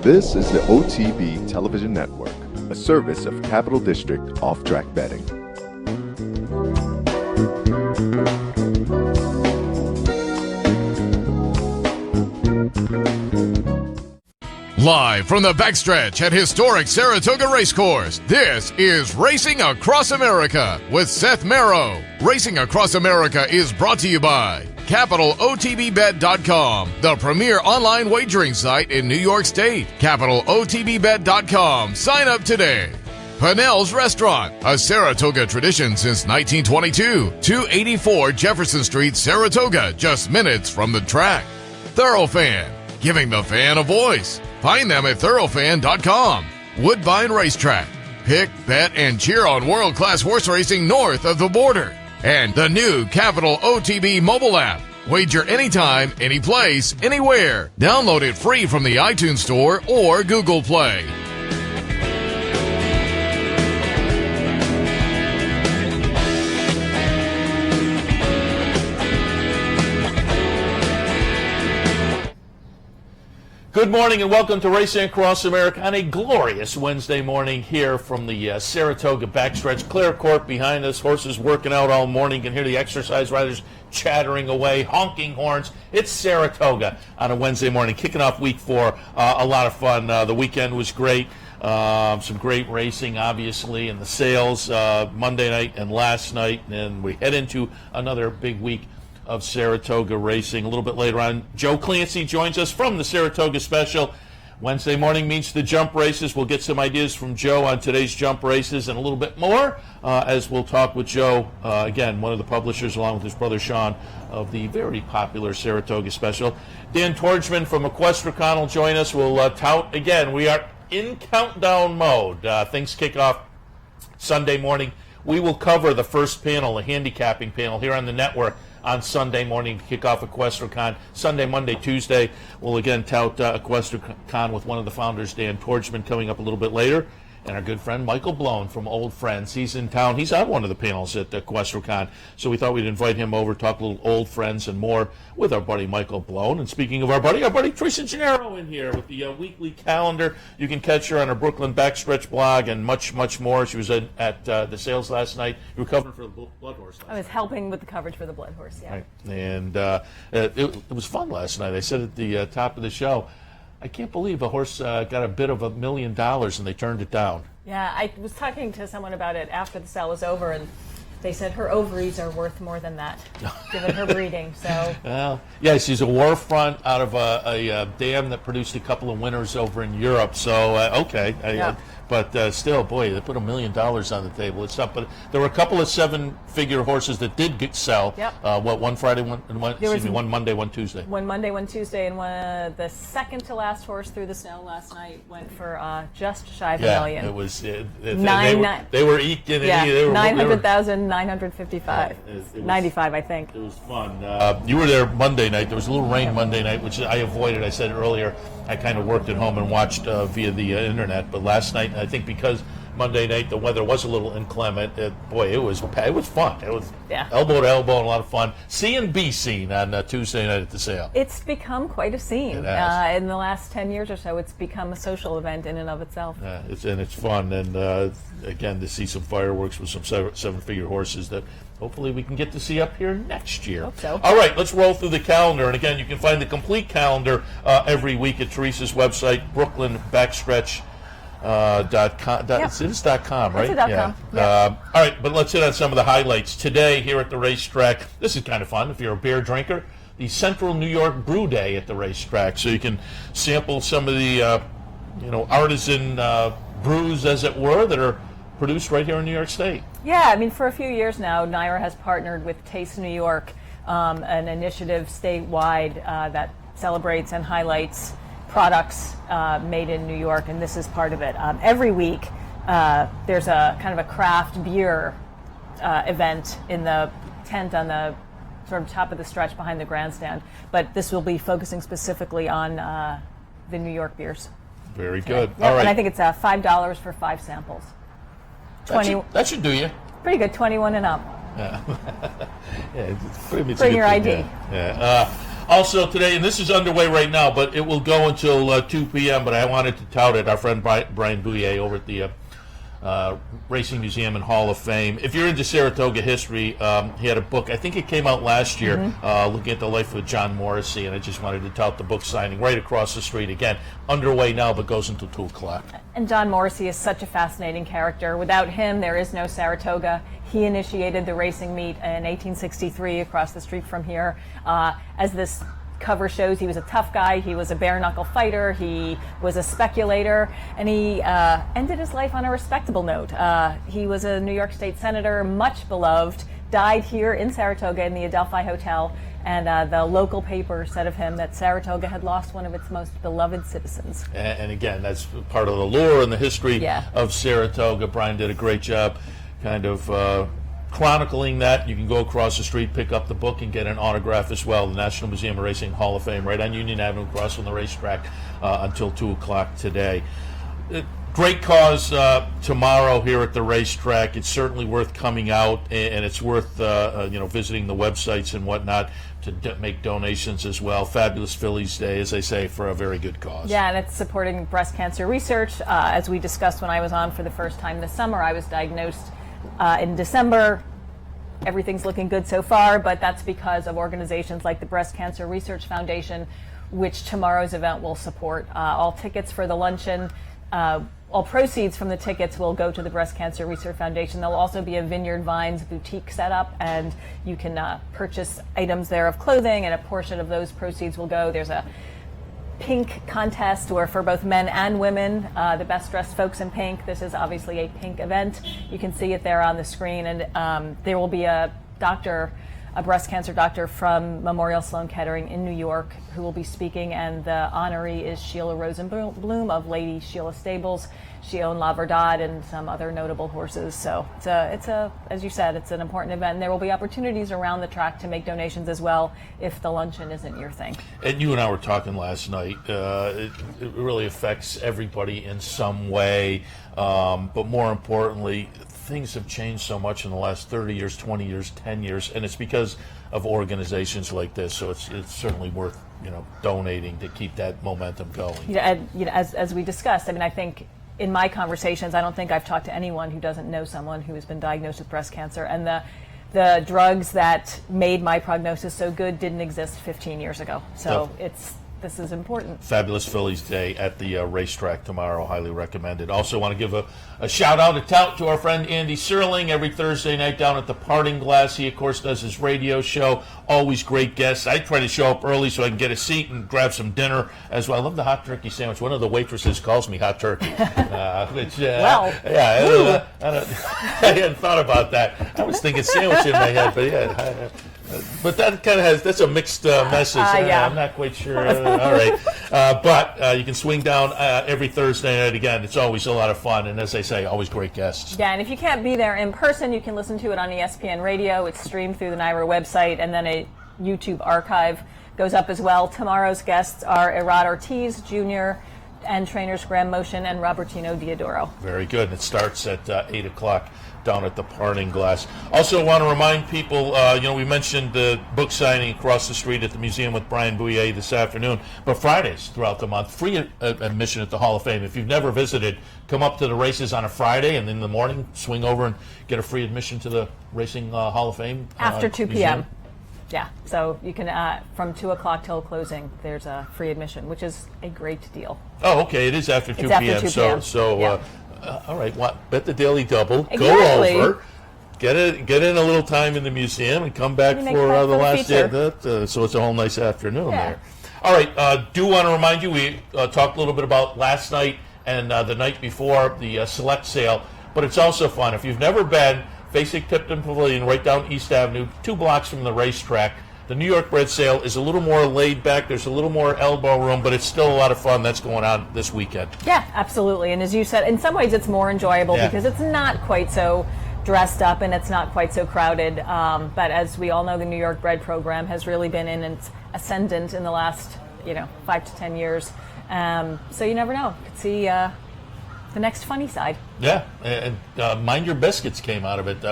This is the OTB Television Network, a service of Capital District Off-Track Betting. Live from the backstretch at historic Saratoga Racecourse, this is Racing Across America with Seth Merrow. Racing Across America is brought to you by CapitalOTBBet.com, the premier online wagering site in New York State. CapitalOTBBet.com. Sign up today. Pennell's Restaurant, a Saratoga tradition since 1922. 284 Jefferson Street, Saratoga, just minutes from the track. Thoroughfan, giving the fan a voice. Find them at thoroughfan.com. Woodbine Racetrack. Pick, bet, and cheer on world-class horse racing north of the border. And the new Capital OTB mobile app. Wager anytime, any place, anywhere. Download it free from the iTunes Store or Google Play. Good morning and welcome to Racing Across America on a glorious Wednesday morning here from the Saratoga backstretch. Clear court behind us, horses working out all morning. You can hear the exercise riders chattering away, honking horns. It's Saratoga on a Wednesday morning, kicking off week 4. A lot of fun. The weekend was great. Some great racing, obviously, and the sales Monday night and last night. And we head into another big week of Saratoga racing. A little bit later on, Joe Clancy joins us from the Saratoga Special. Wednesday morning meets the jump races. We'll get some ideas from Joe on today's jump races and a little bit more as we'll talk with Joe, again, one of the publishers, along with his brother Sean, of the very popular Saratoga Special. Dan Torgman from Equestricon will join us. We'll tout again. We are in countdown mode. Things kick off Sunday morning. We will cover the first panel, the handicapping panel, here on the network on Sunday morning to kick off Equestricon. Sunday, Monday, Tuesday, we'll again tout Equestricon with one of the founders, Dan Torgman, coming up a little bit later. And our good friend Michael Blown from Old Friends. He's in town. He's on one of the panels at Equestricon. So we thought we'd invite him over, talk a little Old Friends and more with our buddy Michael Blown. And speaking of our buddy Teresa Gennaro in here with the weekly calendar. You can catch her on her Brooklyn Backstretch blog and much, much more. She was at the sales last night. You were covering for the Blood Horse last night. I was helping with the coverage for the Blood Horse, yeah. Right. And it was fun last night. I said at the top of the show, I can't believe a horse got a bid of $1 million and they turned it down. Yeah, I was talking to someone about it after the sale was over, and they said her ovaries are worth more than that, given her breeding. So, well, yeah, she's a war front out of a dam that produced a couple of winners over in Europe. So, okay. Yeah. But still, boy, they put $1 million on the table. It's up, but there were a couple of 7-figure horses that did sell. Yep. One Friday, one Monday, one Tuesday. One Monday, one Tuesday, and the second to last horse through the snow last night went for just shy of $1 million. It was. They were eking. Yeah, 900,000, 955, 95, I think. It was fun. You were there Monday night. There was a little rain Monday night, which I avoided. I said earlier, I kind of worked at home and watched via the internet. But last night, I think because Monday night the weather was a little inclement, it was fun. It was elbow to elbow and a lot of fun. See and be seen on Tuesday night at the sale. It's become quite a scene. It has. In the last 10 years or so, it's become a social event in and of itself. It's fun. And again, to see some fireworks with some 7-figure horses that hopefully we can get to see up here next year. Hope so. All right, let's roll through the calendar. And again, you can find the complete calendar every week at Teresa's website, brooklynbackstretch.com. It's .com, right? It's a .com. Yeah. All right, but let's hit on some of the highlights. Today, here at the racetrack, this is kind of fun if you're a beer drinker, the Central New York Brew Day at the racetrack. So you can sample some of the artisan brews, as it were, that are produced right here in New York State. Yeah, I mean, for a few years now, NYRA has partnered with Taste New York, an initiative statewide that celebrates and highlights products made in New York, and this is part of it. Every week, there's a kind of a craft beer event in the tent on the sort of top of the stretch behind the grandstand, but this will be focusing specifically on the New York beers. Very good. Yep, all right. And I think it's $5 for 5 samples. That should do you. Pretty good, 21 and up. Yeah. It's Bring your ID. Yeah. Also today, and this is underway right now, but it will go until 2 p.m., but I wanted to tout it, our friend Brian Bouye over at the Racing Museum and Hall of Fame. If you're into Saratoga history, he had a book, I think it came out last year, looking at the life of John Morrissey, and I just wanted to tout the book signing right across the street. Again, underway now, but goes until 2 o'clock. And John Morrissey is such a fascinating character. Without him, there is no Saratoga. He initiated the racing meet in 1863 across the street from here. As this cover shows, he was a tough guy. He was a bare-knuckle fighter. He was a speculator, and he ended his life on a respectable note. He was a New York State Senator, much beloved, died here in Saratoga in the Adelphi Hotel, and the local paper said of him that Saratoga had lost one of its most beloved citizens. And again, that's part of the lore and the history of Saratoga. Brian did a great job kind of chronicling that. You can go across the street, pick up the book, and get an autograph as well. The National Museum of Racing Hall of Fame, right on Union Avenue, across from the racetrack, until 2 o'clock today. Great cause tomorrow here at the racetrack. It's certainly worth coming out, and it's worth visiting the websites and whatnot to make donations as well. Fabulous Phillies Day, as they say, for a very good cause. Yeah, and it's supporting breast cancer research. As we discussed when I was on for the first time this summer, I was diagnosed in December. Everything's looking good so far, but that's because of organizations like the Breast Cancer Research Foundation, which tomorrow's event will support. All tickets for the luncheon, all proceeds from the tickets will go to the Breast Cancer Research Foundation. There'll also be a Vineyard Vines boutique set up, and you can purchase items there of clothing, and a portion of those proceeds will go. There's a pink contest where for both men and women, the best dressed folks in pink. This is obviously a pink event. You can see it there on the screen, and there will be a breast cancer doctor from Memorial Sloan Kettering in New York who will be speaking, and the honoree is Sheila Rosenblum of Lady Sheila Stables. She owned La Verdad and some other notable horses. So it's a, as you said, it's an important event, and there will be opportunities around the track to make donations as well if the luncheon isn't your thing. And you and I were talking last night. It really affects everybody in some way, but more importantly, things have changed so much in the last 30 years, 20 years, 10 years, and it's because of organizations like this. So it's certainly worth donating to keep that momentum going. As we discussed, I mean, I think in my conversations, I don't think I've talked to anyone who doesn't know someone who has been diagnosed with breast cancer, and the drugs that made my prognosis so good didn't exist 15 years ago. So this is important. Fabulous Phillies Day at the racetrack tomorrow. Highly recommended. Also want to give a shout out, a tout to our friend Andy Serling every Thursday night down at the Parting Glass. He, of course, does his radio show. Always great guests. I try to show up early so I can get a seat and grab some dinner as well. I love the hot turkey sandwich. One of the waitresses calls me hot turkey. Which, I hadn't thought about that. I was thinking sandwich in my head, but but that kind of that's a mixed message. I'm not quite sure. All right. But you can swing down every Thursday night. Again, it's always a lot of fun. And as I say, always great guests. Yeah, and if you can't be there in person, you can listen to it on ESPN Radio. It's streamed through the NYRA website, and then a YouTube archive goes up as well. Tomorrow's guests are Erod Ortiz Jr. and trainers Graham Motion and Robertino Diodoro. Very good. And it starts at 8 o'clock. Down at the Parting Glass. Also want to remind people, we mentioned the book signing across the street at the museum with Brian Bouye this afternoon, but Fridays throughout the month, free admission at the Hall of Fame. If you've never visited, come up to the races on a Friday, and in the morning, swing over and get a free admission to the Racing Hall of Fame. After 2 museum. p.m. Yeah, so you can, from 2 o'clock till closing, there's a free admission, which is a great deal. Oh, okay, it is after 2 p.m. All right, bet the Daily Double. Exactly. Go over, get in a little time in the museum, and come back for the last day. So it's a whole nice afternoon there. All right, do want to remind you, we talked a little bit about last night and the night before the select sale, but it's also fun. If you've never been, facing Tipton Pavilion, right down East Avenue, 2 blocks from the racetrack. The New York bred sale is a little more laid back. There's a little more elbow room, but it's still a lot of fun. That's going on this weekend. Yeah, absolutely. And as you said, in some ways it's more enjoyable because it's not quite so dressed up and it's not quite so crowded. But as we all know, the New York bred program has really been in its ascendant in the last 5 to 10 years. So you never know. You could see the next funny side. Yeah, and Mind Your Biscuits came out of it.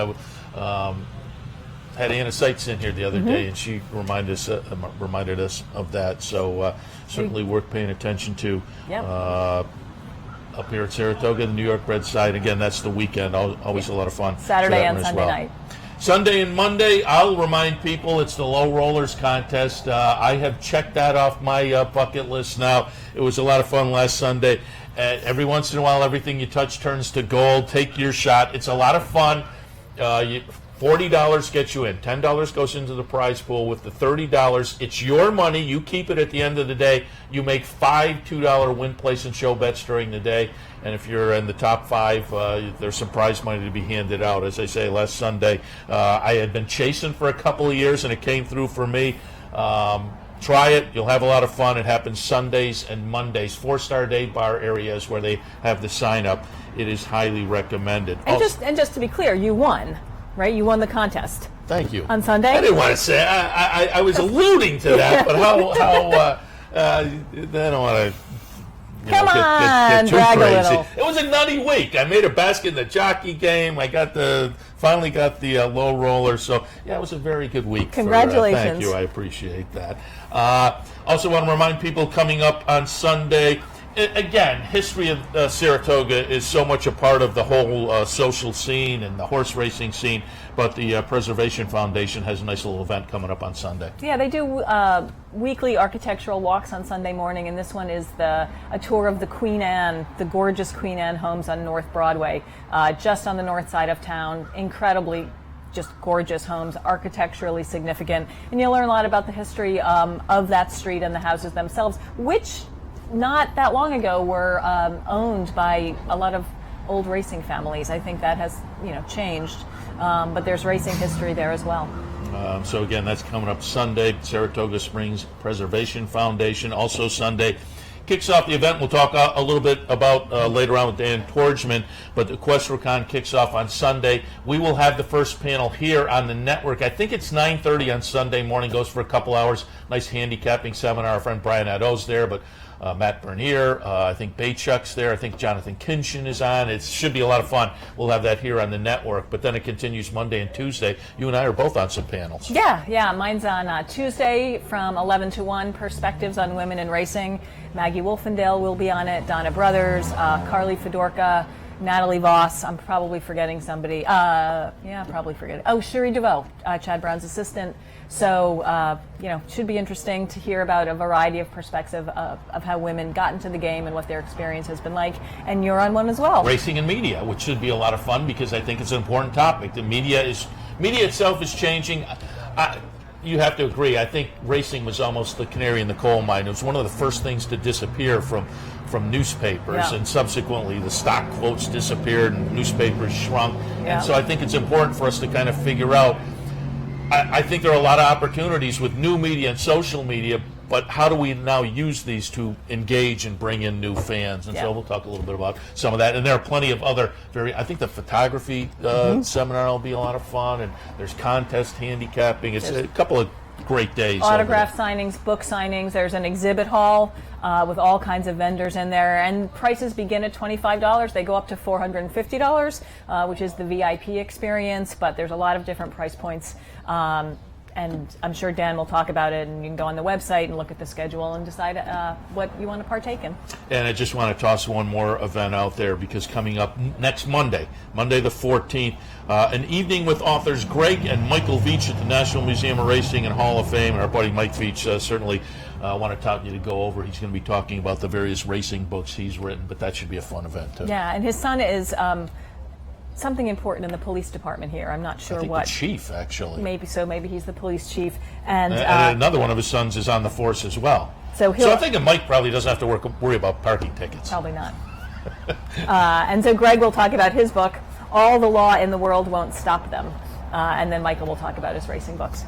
had Anna Seitz in here the other day, and she reminded us of that. So certainly worth paying attention to. Yep. Up here at Saratoga, the New York Red side. Again, that's the weekend. Always a lot of fun. Saturday and Sunday night. Sunday and Monday, I'll remind people it's the Low Rollers contest. I have checked that off my bucket list now. It was a lot of fun last Sunday. Every once in a while, everything you touch turns to gold. Take your shot. It's a lot of fun. $40 gets you in. $10 goes into the prize pool. With the $30, it's your money. You keep it at the end of the day. You make 5 $2 win, place, and show bets during the day. And if you're in the top 5, there's some prize money to be handed out. As I say, last Sunday, I had been chasing for a couple of years, and it came through for me. Try it. You'll have a lot of fun. It happens Sundays and Mondays. 4-star day bar areas where they have the sign up. It is highly recommended. And just to be clear, you won. Right, you won the contest. Thank you. On Sunday? I didn't want to say. I was alluding to that, but I don't want to. Come on, get too brag crazy. a little. It was a nutty week. I made a basket in the jockey game. I finally got the low roller. So yeah, it was a very good week. Congratulations. Thank you. I appreciate that. Also, want to remind people coming up on Sunday. Again, history of Saratoga is so much a part of the whole social scene and the horse racing scene, but the Preservation Foundation has a nice little event coming up on Sunday. Yeah, they do weekly architectural walks on Sunday morning, and this one is a tour of the Queen Anne, the gorgeous Queen Anne homes on North Broadway, just on the north side of town. Incredibly just gorgeous homes, architecturally significant, and you'll learn a lot about the history of that street and the houses themselves, which not that long ago were owned by a lot of old racing families. I think that has changed, but there's racing history there as well. So again, that's coming up Sunday. Saratoga Springs Preservation Foundation. Also Sunday kicks off the event. We'll talk a little bit about later on with Dan Torgman, but the Equestricon kicks off on Sunday. We will have the first panel here on the network. I think it's 9:30 on Sunday morning. Goes for a couple hours. Nice handicapping seminar. Our friend Brian Addo's there, but Matt Bernier, I think Baychuk's there, I think Jonathan Kinshin is on. It should be a lot of fun. We'll have that here on the network, but then it continues Monday and Tuesday. You and I are both on some panels. Yeah, mine's on Tuesday from 11 to 1, Perspectives on Women in Racing. Maggie Wolfendale will be on it, Donna Brothers, Carly Fedorka, Natalie Voss. I'm probably forgetting somebody. Probably forgetting. Oh, Sherry DeVoe, Chad Brown's assistant. So, should be interesting to hear about a variety of perspectives of how women got into the game and what their experience has been like. And you're on one as well. Racing and media, which should be a lot of fun because I think it's an important topic. The media itself is changing. You have to agree. I think racing was almost the canary in the coal mine. It was one of the first things to disappear from newspapers, and subsequently the stock quotes disappeared and newspapers shrunk. Yeah. And so I think it's important for us to kind of figure out. I think there are a lot of opportunities with new media and social media, but how do we now use these to engage and bring in new fans? And so we'll talk a little bit about some of that. And there are plenty of other I think the photography seminar will be a lot of fun, and there's contest handicapping. It's a couple of great days. Autograph signings, book signings. There's an exhibit hall with all kinds of vendors in there, and prices begin at $25. They go up to $450, which is the VIP experience, but there's a lot of different price points. And I'm sure Dan will talk about it, and you can go on the website and look at the schedule and decide what you want to partake in. And I just want to toss one more event out there, because coming up next Monday the 14th, an evening with authors Greg and Michael Veach at the National Museum of Racing and Hall of Fame. And our buddy Mike Veach certainly want to tell you to go over. He's going to be talking about the various racing books he's written, but that should be a fun event too. Yeah, and his son is something important in the police department here. I'm not sure I think what. The chief, actually. Maybe so. Maybe he's the police chief. And another one of his sons is on the force as well. So I'm thinking Mike probably doesn't have to worry about parking tickets. Probably not. And so Greg will talk about his book, All the Law in the World Won't Stop Them. And then Michael will talk about his racing books.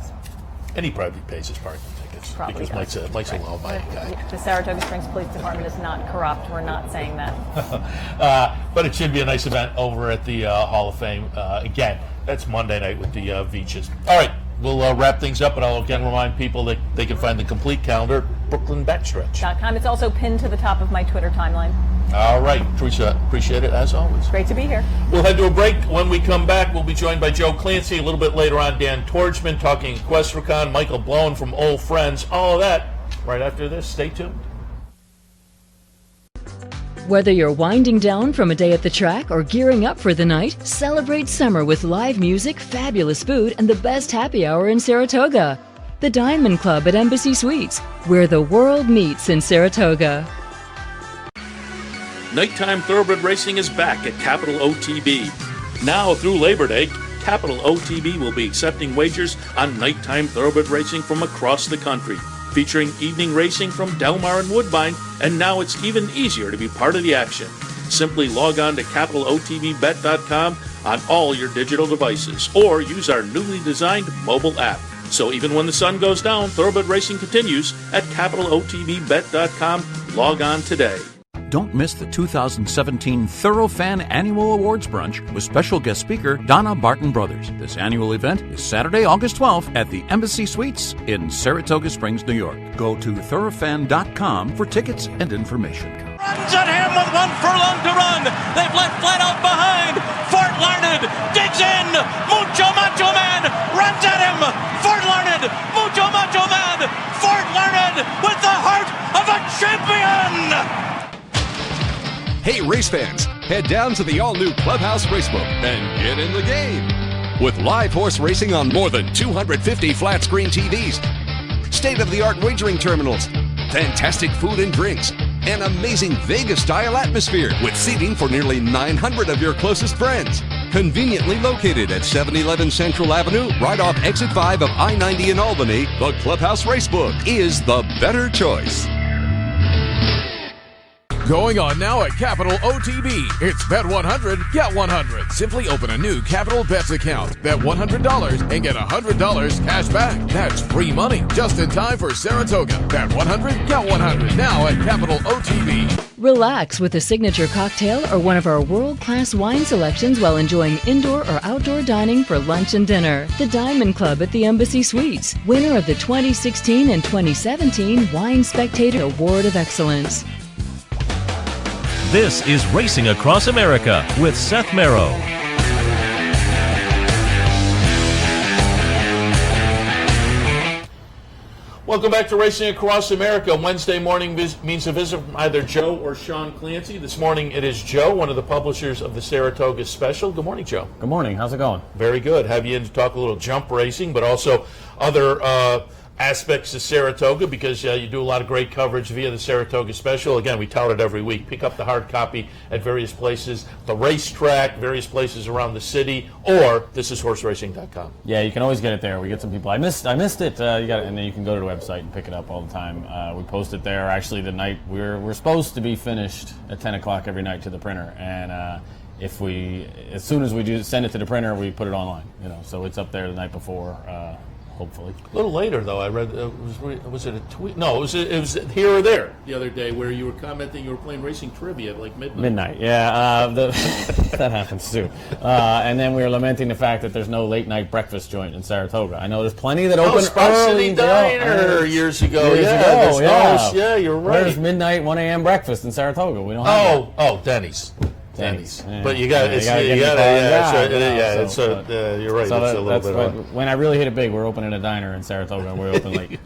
And he probably pays his parking tickets. Probably because does. Mike's a law-abiding guy. Yeah, the Saratoga Springs Police Department is not corrupt. We're not saying that. But it should be a nice event over at the Hall of Fame. Again, that's Monday night with the Veaches. All right, we'll wrap things up, but I'll again remind people that they can find the complete calendar at BrooklynBackstretch.com. It's also pinned to the top of my Twitter timeline. All right, Teresa, appreciate it as always. Great to be here. We'll head to a break. When we come back, we'll be joined by Joe Clancy. A little bit later on, Dan Torchman talking Equestricon, Michael Blown from Old Friends. All of that right after this. Stay tuned. Whether you're winding down from a day at the track or gearing up for the night, celebrate summer with live music, fabulous food, and the best happy hour in Saratoga. The Diamond Club at Embassy Suites, where the world meets in Saratoga. Nighttime thoroughbred racing is back at Capital OTB. Now through Labor Day, Capital OTB will be accepting wagers on nighttime thoroughbred racing from across the country, featuring evening racing from Delmar and Woodbine, and now it's even easier to be part of the action. Simply log on to capitalotbbet.com on all your digital devices, or use our newly designed mobile app. So even when the sun goes down, thoroughbred racing continues at capitalotbbet.com. Log on today. Don't miss the 2017 Thoroughfan Annual Awards Brunch with special guest speaker Donna Barton Brothers. This annual event is Saturday, August 12th at the Embassy Suites in Saratoga Springs, New York. Go to thoroughfan.com for tickets and information. Runs at him with 1 furlong to run. They've left flat out behind. Fort Larned digs in. Mucho Macho Man runs at him. Fort Larned, Mucho Macho Man. Fort Larned with the heart of a champion. Hey race fans, head down to the all-new Clubhouse Racebook and get in the game. With live horse racing on more than 250 flat-screen TVs, state-of-the-art wagering terminals, fantastic food and drinks, an amazing Vegas-style atmosphere with seating for nearly 900 of your closest friends. Conveniently located at 711 Central Avenue, right off Exit 5 of I-90 in Albany, the Clubhouse Racebook is the better choice. Going on now at Capital OTB. It's Bet 100, Get 100. Simply open a new Capital Bets account. Bet $100 and get $100 cash back. That's free money just in time for Saratoga. Bet 100, Get 100. Now at Capital OTB. Relax with a signature cocktail or one of our world-class wine selections while enjoying indoor or outdoor dining for lunch and dinner. The Diamond Club at the Embassy Suites, winner of the 2016 and 2017 Wine Spectator Award of Excellence. This is Racing Across America with Seth Merrow. Welcome back to Racing Across America. Wednesday morning means a visit from either Joe or Sean Clancy. This morning it is Joe, one of the publishers of the Saratoga Special. Good morning, Joe. Good morning. How's it going? Very good. Have you in to talk a little jump racing, but also other aspects of Saratoga, because you do a lot of great coverage via the Saratoga Special. Again, we tout it every week. Pick up the hard copy at various places, the racetrack, various places around the city, or thisishorseracing.com. Yeah, you can always get it there. We get some people. I missed it. You got it, and then you can go to the website and pick it up all the time. We post it there. Actually, the night we're supposed to be finished at 10 o'clock every night to the printer, and as soon as we do send it to the printer, we put it online. So it's up there the night before. Hopefully. A little later, though, I read, was it a tweet? No, it was here or there the other day where you were commenting you were playing racing trivia at like midnight. Midnight, yeah. That happens too. And then we were lamenting the fact that there's no late night breakfast joint in Saratoga. I know there's plenty that open Spot early. City Diner years ago. Yeah, you're right. Where's midnight 1 a.m. breakfast in Saratoga? We don't have that. Denny's. Yeah. But you're right. It's a little bit. When I really hit it big, we're opening a diner in Saratoga, and we're open late.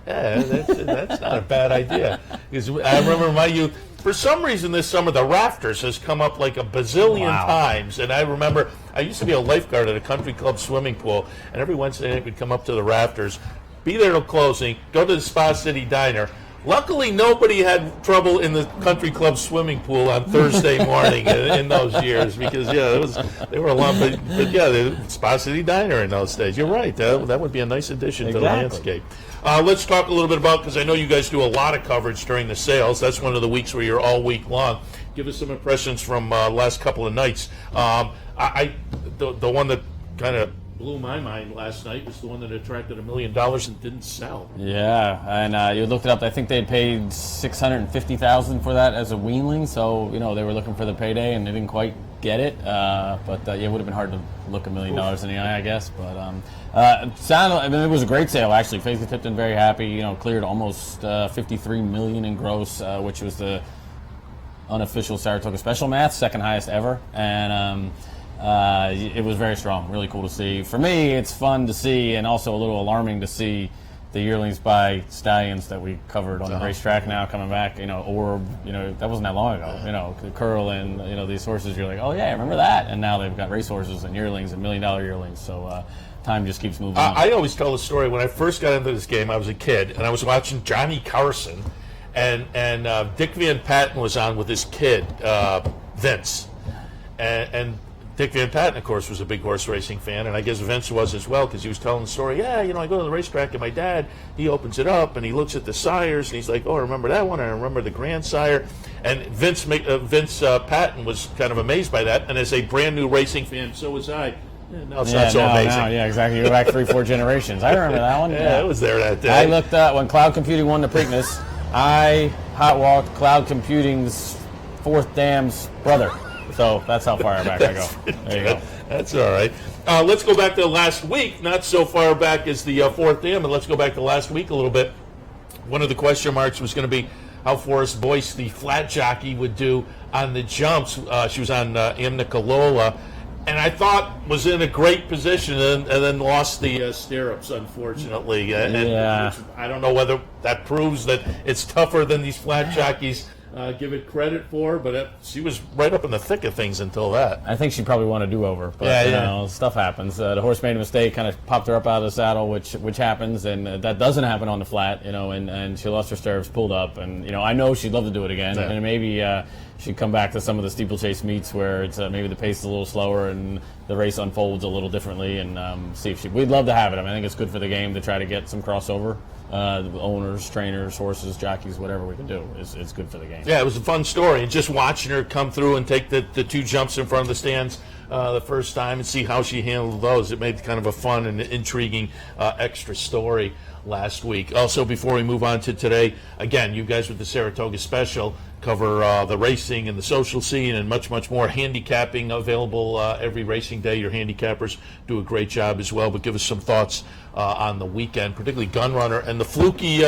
Yeah, that's not a bad idea. Because I remember my youth. For some reason this summer, the Rafters has come up like a bazillion times, and I remember I used to be a lifeguard at a country club swimming pool, and every Wednesday night we'd come up to the Rafters, be there till closing, go to the Spa City Diner. Luckily, nobody had trouble in the country club swimming pool on Thursday morning in those years, because they were a lot. But the Spa City Diner in those days. You're right. That would be a nice addition to the landscape. Let's talk a little bit about, because I know you guys do a lot of coverage during the sales. That's one of the weeks where you're all week long. Give us some impressions from last couple of nights. The one that kind of blew my mind last night was the one that attracted $1 million and didn't sell. Yeah, and you looked it up. I think they paid $650,000 for that as a weanling. So they were looking for the payday and they didn't quite get it. But it would have been hard to look $1 million in the eye, I guess. But it was a great sale actually. Faith Tipton very happy. Cleared almost $53 million in gross, which was the unofficial Saratoga Special Math, second highest ever, and it was very strong. Really cool to see. For me, it's fun to see, and also a little alarming to see the yearlings by stallions that we covered on the racetrack now coming back. Orb, that wasn't that long ago. Curl and these horses. You're like, oh yeah, I remember that. And now they've got racehorses and yearlings and $1 million yearlings. So time just keeps moving on. I always tell the story. When I first got into this game, I was a kid, and I was watching Johnny Carson, and Dick Van Patten was on with his kid, Vince, and Dick Van Patten, of course, was a big horse racing fan, and I guess Vince was as well, because he was telling the story. Yeah, I go to the racetrack, and my dad, he opens it up, and he looks at the sires, and he's like, oh, I remember that one, I remember the grandsire. And Vince Patten was kind of amazed by that, and as a brand new racing fan, so was I. No, it's not so amazing. No, yeah, exactly. You're back 3-4 generations. I remember that one. Yeah, I was there that day. I looked up when Cloud Computing won the Preakness. I hot walked Cloud Computing's fourth dam's brother. So that's how far back I go. There you go. That's all right. Let's go back to last week. Not so far back as the fourth dam, but let's go back to last week a little bit. One of the question marks was going to be how Forrest Boyce, the flat jockey, would do on the jumps. She was on Amnicalola, and I thought was in a great position, and then lost the stirrups, unfortunately. Yeah. I don't know whether that proves that it's tougher than these flat jockeys give it credit for, but she was right up in the thick of things until that. I think she probably won a do-over, but stuff happens. The horse made a mistake, kind of popped her up out of the saddle, which happens, and that doesn't happen on the flat, and she lost her stirrups, pulled up, and I know she'd love to do it again, and maybe she'd come back to some of the steeplechase meets where it's maybe the pace is a little slower and the race unfolds a little differently, and see if we'd love to have it. I think it's good for the game to try to get some crossover. Owners, trainers, horses, jockeys, whatever we can do, it's good for the game. Yeah, it was a fun story, and just watching her come through and take the two jumps in front of the stands the first time and see how she handled those, it made kind of a fun and intriguing extra story last week. Also, before we move on to today, again, you guys with the Saratoga Special cover the racing and the social scene and much, much more. Handicapping available every racing day. Your handicappers do a great job as well, but give us some thoughts on the weekend, particularly Gun Runner and the fluky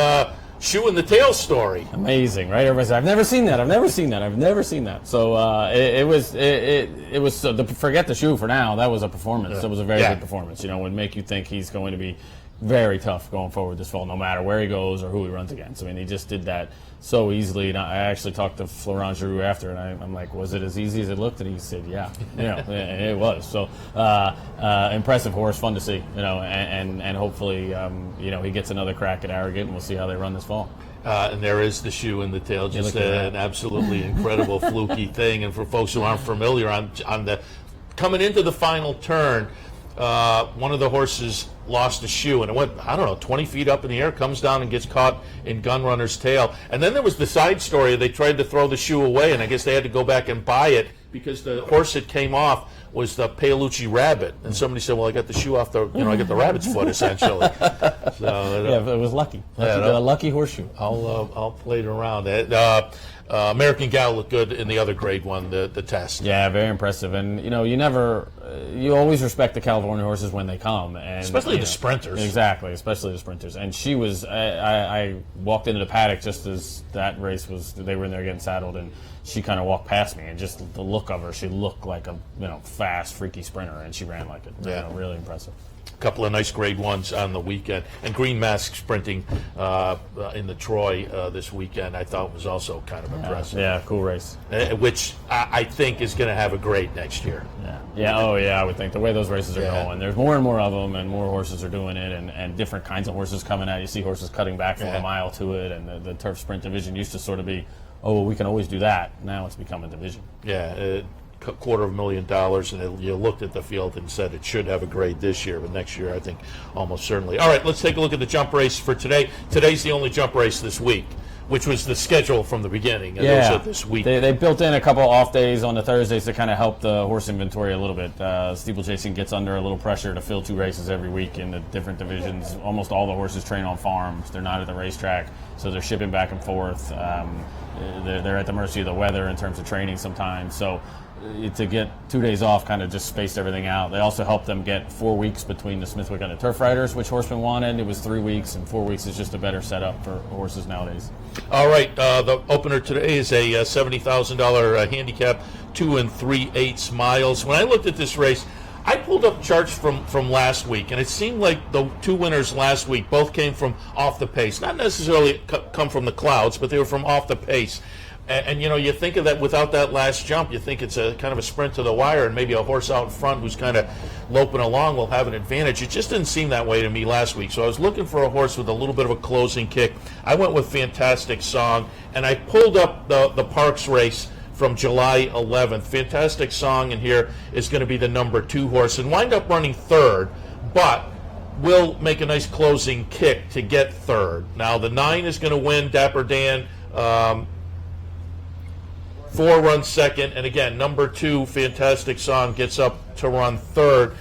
shoe in the tail story. Amazing, right? Everybody said, I've never seen that. So it was forget the shoe for now. That was a performance. Yeah. That was a very good performance. Would make you think he's going to be very tough going forward this fall, no matter where he goes or who he runs against. He just did that so easily. And I actually talked to Florent Giroux after, and I'm like, was it as easy as it looked? And he said, yeah. It was. So impressive horse, fun to see. And hopefully, he gets another crack at Arrogant, and we'll see how they run this fall. And there is the shoe in the tail, just an absolutely incredible fluky thing. And for folks who aren't familiar, on the coming into the final turn, one of the horses lost a shoe, and it went, 20 feet up in the air, comes down and gets caught in Gun Runner's tail. And then there was the side story. They tried to throw the shoe away, and I guess they had to go back and buy it because the horse that came off was the Paolucci Rabbit. And somebody said, well, I got the shoe off I got the rabbit's foot, essentially. So, it was lucky. A lucky horseshoe. I'll play it around. American Gal looked good in the other grade one, the test. Yeah, very impressive. And, you always respect the California horses when they come. And, especially the sprinters. Exactly, especially the sprinters. And she was, I walked into the paddock just as that race was, they were in there getting saddled, and she kind of walked past me, and just the look of her, she looked like a fast, freaky sprinter, and she ran like it. Yeah. Really impressive. Couple of nice grade ones on the weekend, and Green Mask sprinting in the Troy this weekend I thought was also kind of impressive. Yeah, cool race. Which I think is going to have a grade next year. I would think the way those races are going, there's more and more of them, and more horses are doing it, and different kinds of horses coming out. You see horses cutting back from a mile to it, and the turf sprint division used to sort of be, we can always do that. Now it's become a division. Yeah. $250,000, and you looked at the field and said it should have a grade this year, but next year I think almost certainly. All right, let's take a look at the jump race for today. Today's the only jump race this week, which was the schedule from the beginning. And those are this week. They built in a couple off days on the Thursdays to kind of help the horse inventory a little bit. Steeplechasing gets under a little pressure to fill 2 races every week in the different divisions. Almost all the horses train on farms. They're not at the racetrack, so they're shipping back and forth. They're at the mercy of the weather in terms of training sometimes. So to get 2 days off kind of just spaced everything out. They also helped them get 4 weeks between the Smithwick and the Turf Riders, which horsemen wanted. It was 3 weeks, and 4 weeks is just a better setup for horses nowadays. All right, the opener today is a $70,000 handicap, 2 3/8 miles. When I looked at this race, I pulled up charts from last week, and it seemed like the 2 winners last week both came from off the pace. Not necessarily come from the clouds, but they were from off the pace. And you think of that without that last jump, you think it's a kind of a sprint to the wire, and maybe a horse out in front who's kind of loping along will have an advantage. It just didn't seem that way to me last week. So I was looking for a horse with a little bit of a closing kick. I went with Fantastic Song, and I pulled up the Parks race from July 11th. Fantastic Song in here is going to be the number 2 horse and wind up running third, but will make a nice closing kick to get third. Now the 9 is going to win, Dapper Dan. 4 runs second, and again, number 2, Fantastic Song, gets up to run third.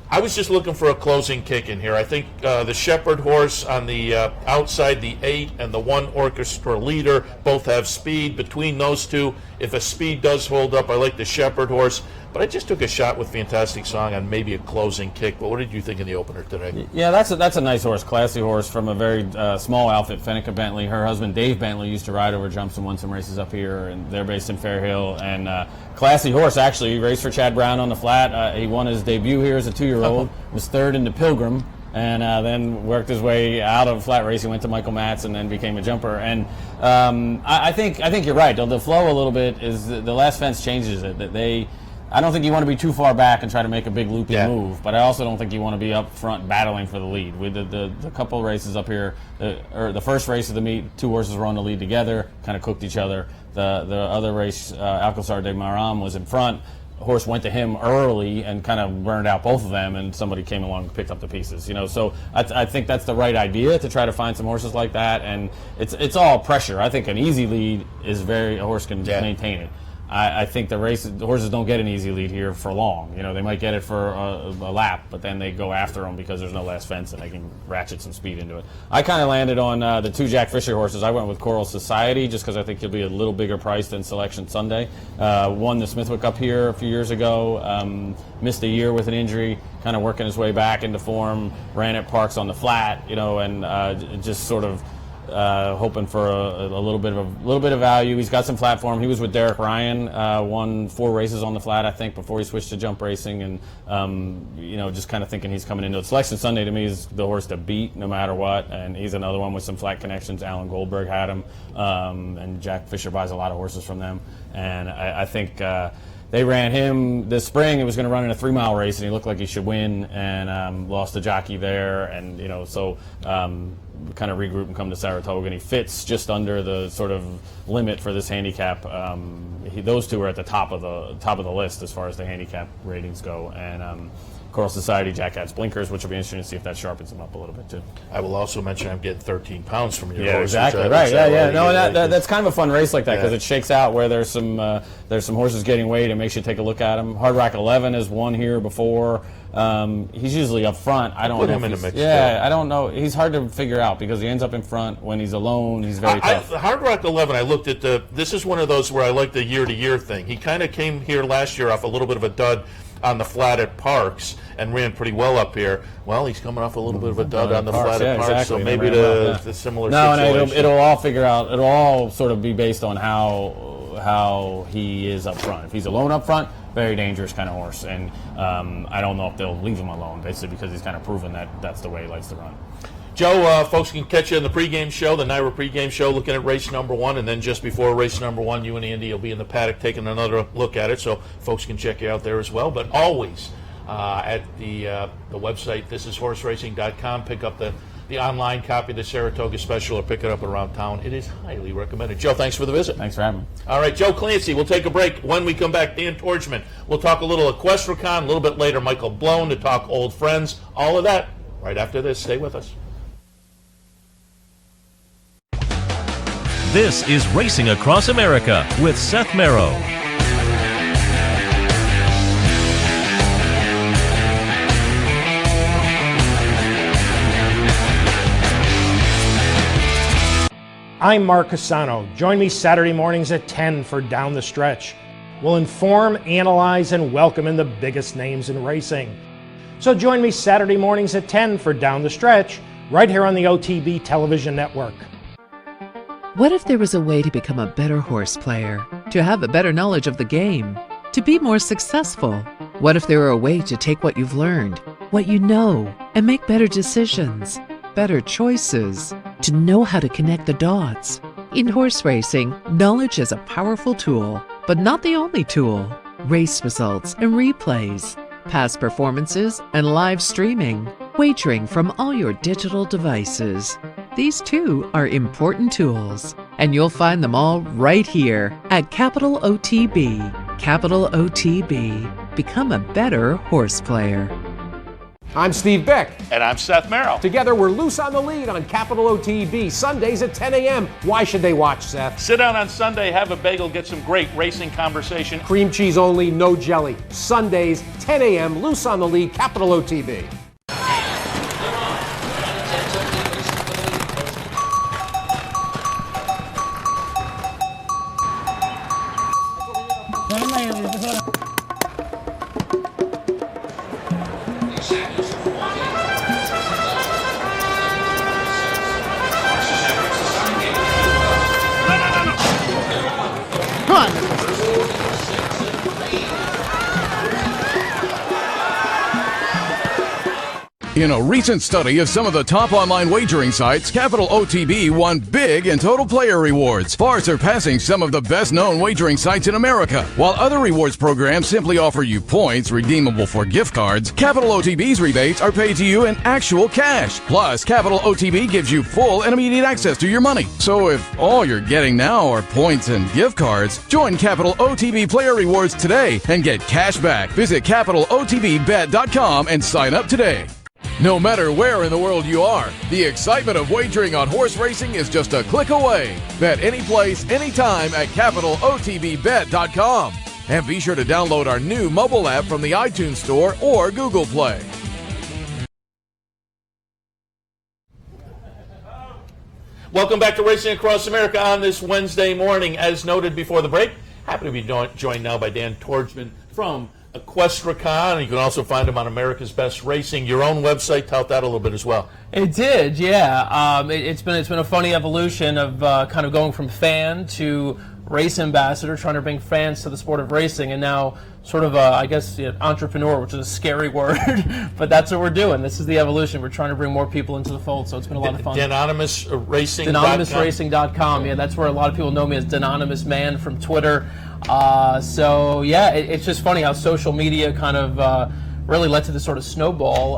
I was just looking for a closing kick in here. I think the Shepherd horse on the outside, the 8, and the 1 Orchestra Leader both have speed. Between those two, if a speed does hold up, I like the Shepherd horse. But I just took a shot with Fantastic Song on maybe a closing kick. But what did you think in the opener today? Yeah, that's a nice horse, classy horse from a very small outfit, Fennica Bentley. Her husband Dave Bentley used to ride over jumps and won some races up here, and they're based in Fair Hill. And classy horse, actually. He raced for Chad Brown on the flat. He won his debut here as a 2-year-old, was third in the Pilgrim, and then worked his way out of flat racing, went to Michael Matz, and then became a jumper. And I think you're right. The flow a little bit is the last fence changes it. I don't think you want to be too far back and try to make a big looping move, but I also don't think you want to be up front battling for the lead. With the couple races up here, the first race of the meet, 2 horses were on the lead together, kind of cooked each other. The other race, Alcazar de Maram was in front. The horse went to him early and kind of burned out both of them, and somebody came along and picked up the pieces. So I think that's the right idea, to try to find some horses like that, and it's all pressure. I think an easy lead is a horse can maintain it. I think the horses don't get an easy lead here for long. They might get it for a lap, but then they go after them because there's no last fence and they can ratchet some speed into it. I kind of landed on the 2 Jack Fisher horses. I went with Coral Society just because I think he'll be a little bigger price than Selection Sunday. Won the Smithwick up here a few years ago, missed a year with an injury, kind of working his way back into form, ran at Parks on the flat, and just sort of hoping for a little bit of value. He's got some flat form. He was with Derek Ryan, won 4 races on the flat, I think, before he switched to jump racing, and just kind of thinking he's coming into it. Selection Sunday to me is the horse to beat no matter what, and he's another one with some flat connections. Alan Goldberg had him, and Jack Fisher buys a lot of horses from them, and I think they ran him this spring. He was going to run in a 3-mile race, and he looked like he should win, and lost a jockey there, and so kind of regroup and come to Saratoga, and he fits just under the sort of limit for this handicap. Those 2 are at the top of the list as far as the handicap ratings go, and Coral Society, Jack Hat's blinkers, which will be interesting to see if that sharpens him up a little bit too. I will also mention I'm getting 13 pounds from your horse. Yeah, exactly. Right. Yeah. No, that's kind of a fun race like that because it shakes out where there's some horses getting weight and makes you take a look at them. Hard Rock 11 has won here before. He's usually up front. I don't know. Put him in the mix. Yeah, I don't know. He's hard to figure out because he ends up in front when he's alone. He's very tough. Hard Rock 11. I looked at this is one of those where I like the year-to-year thing. He kind of came here last year off a little bit of a dud on the flat at Parks and ran pretty well up here. Well, he's coming off a little bit of a dud on the flat at Parks, exactly. So maybe the similar situation. No, it'll all figure out. It'll all sort of be based on how he is up front. If he's alone up front, very dangerous kind of horse, and I don't know if they'll leave him alone, basically because he's kind of proven that that's the way he likes to run. Joe, folks can catch you in the pregame show, the NYRA pregame show, looking at race number 1, and then just before race number 1, you and Andy will be in the paddock taking another look at it, so folks can check you out there as well. But always at the website, thisisHorseRacing.com, pick up the online copy of the Saratoga special or pick it up around town. It is highly recommended. Joe, thanks for the visit. Thanks for having me. All right, Joe Clancy, we'll take a break. When we come back, Dan Torchman. We'll talk a little Equestricon, a little bit later, Michael Blown to talk old friends. All of that right after this. Stay with us. This is Racing Across America with Seth Merrow. I'm Mark Cassano. Join me Saturday mornings at 10 for Down the Stretch. We'll inform, analyze, and welcome in the biggest names in racing. So join me Saturday mornings at 10 for Down the Stretch, right here on the OTB Television Network. What if there was a way to become a better horse player, to have a better knowledge of the game, to be more successful? What if there were a way to take what you've learned, what you know, and make better decisions, better choices, to know how to connect the dots? In horse racing, knowledge is a powerful tool, but not the only tool. Race results and replays, past performances and live streaming, wagering from all your digital devices. These too are important tools, and you'll find them all right here at Capital OTB. Capital OTB. Become a better horse player. I'm Steve Beck. And I'm Seth Merrill. Together, we're loose on the lead on Capital OTB, Sundays at 10 a.m. Why should they watch, Seth? Sit down on Sunday, have a bagel, get some great racing conversation. Cream cheese only, no jelly. Sundays, 10 a.m., loose on the lead, Capital OTB. In a recent study of some of the top online wagering sites, Capital OTB won big in total player rewards, far surpassing some of the best-known wagering sites in America. While other rewards programs simply offer you points redeemable for gift cards, Capital OTB's rebates are paid to you in actual cash. Plus, Capital OTB gives you full and immediate access to your money. So if all you're getting now are points and gift cards, join Capital OTB Player Rewards today and get cash back. Visit CapitalOTBBet.com and sign up today. No matter where in the world you are, the excitement of wagering on horse racing is just a click away. Bet any place, anytime at CapitalOTBBet.com. And be sure to download our new mobile app from the iTunes Store or Google Play. Welcome back to Racing Across America on this Wednesday morning. As noted before the break, happy to be joined now by Dan Torgman from Equestricon. You can also find him on America's Best Racing. Your own website, tout that a little bit as well. It did, yeah. It's been a funny evolution of kind of going from fan to race ambassador, trying to bring fans to the sport of racing, and now sort of, I guess, entrepreneur, which is a scary word, but that's what we're doing. This is the evolution. We're trying to bring more people into the fold, so it's been a lot of fun. Denonymousracing.com. Yeah, that's where a lot of people know me as Denonymous Man from Twitter. So, yeah, it's just funny how social media kind of really led to this sort of snowball,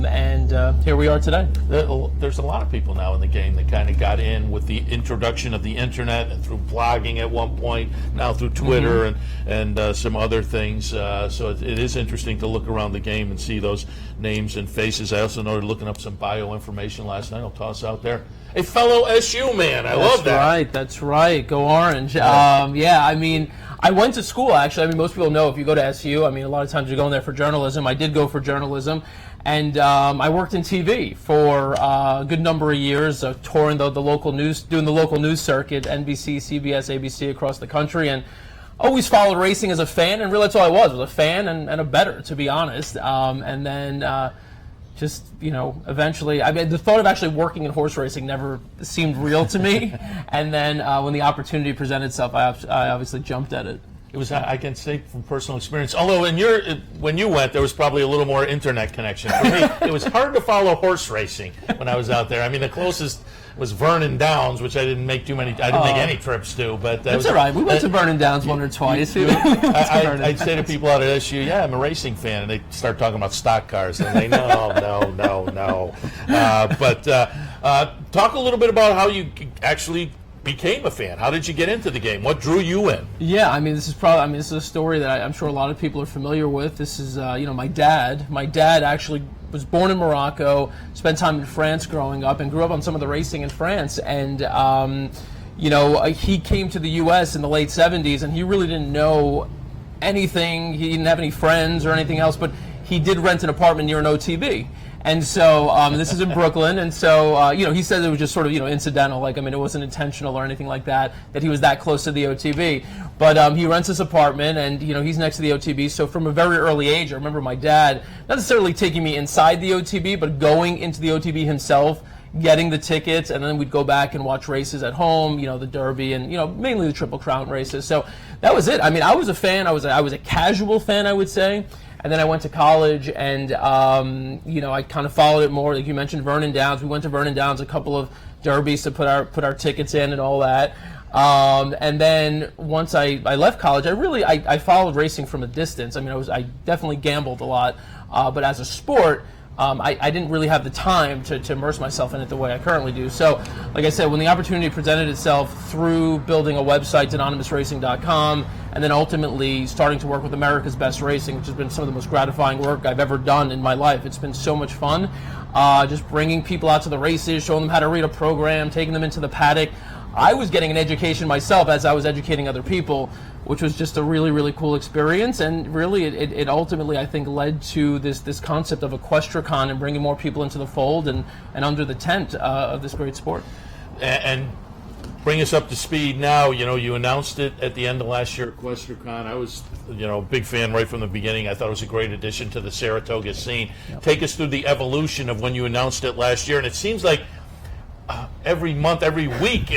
and here we are today. There's a lot of people now in the game that kind of got in with the introduction of the internet and through blogging at one point, now through Twitter and some other things. So it is interesting to look around the game and see those names and faces. I also noted looking up some bio information last night. I'll toss out there. A fellow SU man. I love that. That's right. Go Orange. Yeah, I mean, I went to school, actually. I mean, most people know if you go to SU, I mean, a lot of times you're going there for journalism. I did go for journalism. And I worked in TV for a good number of years, touring the local news, doing the local news circuit, NBC, CBS, ABC across the country, and always followed racing as a fan, and really that's all I was a fan and a bettor, to be honest. And then just, eventually, I mean, the thought of actually working in horse racing never seemed real to me. And then when the opportunity presented itself, I obviously jumped at it. It was, I can say from personal experience, although when you went, there was probably a little more internet connection. For me, it was hard to follow horse racing when I was out there. I mean, the closest was Vernon Downs, which I didn't make make any trips to. But that's all right. We went to Vernon Downs one or twice. I'd say to people out at SU, yeah, I'm a racing fan, and they start talking about stock cars, and they no. But talk a little bit about how you actually became a fan. How did you get into the game? What drew you in? Yeah, I mean, this is a story that I'm sure a lot of people are familiar with. This is, my dad. My dad actually was born in Morocco, spent time in France growing up, and grew up on some of the racing in France. And, he came to the U.S. in the late 70s, and he really didn't know anything. He didn't have any friends or anything else, but he did rent an apartment near an OTB. And so this is in Brooklyn, and so he said it was just sort of incidental. Like, I mean, it wasn't intentional or anything like that. That he was that close to the OTB, but he rents this apartment, and he's next to the OTB. So from a very early age, I remember my dad not necessarily taking me inside the OTB, but going into the OTB himself, getting the tickets, and then we'd go back and watch races at home. The Derby and mainly the Triple Crown races. So that was it. I mean, I was a fan. I was a casual fan, I would say. And then I went to college, and I kind of followed it more. Like you mentioned, Vernon Downs. We went to Vernon Downs, a couple of derbies to put our tickets in and all that. And then once I left college, I followed racing from a distance. I mean, I definitely gambled a lot, but as a sport, I didn't really have the time to immerse myself in it the way I currently do. So, like I said, when the opportunity presented itself through building a website, anonymousracing.com, and then ultimately starting to work with America's Best Racing, which has been some of the most gratifying work I've ever done in my life. It's been so much fun, just bringing people out to the races, showing them how to read a program, taking them into the paddock. I was getting an education myself as I was educating other people, which was just a really, really cool experience. And really, it ultimately, I think, led to this concept of EquestriaCon and bringing more people into the fold and under the tent of this great sport. And bring us up to speed now. You announced it at the end of last year at EquestriaCon. I was, a big fan right from the beginning. I thought it was a great addition to the Saratoga scene. Yep. Take us through the evolution of when you announced it last year. And it seems like every month, every week,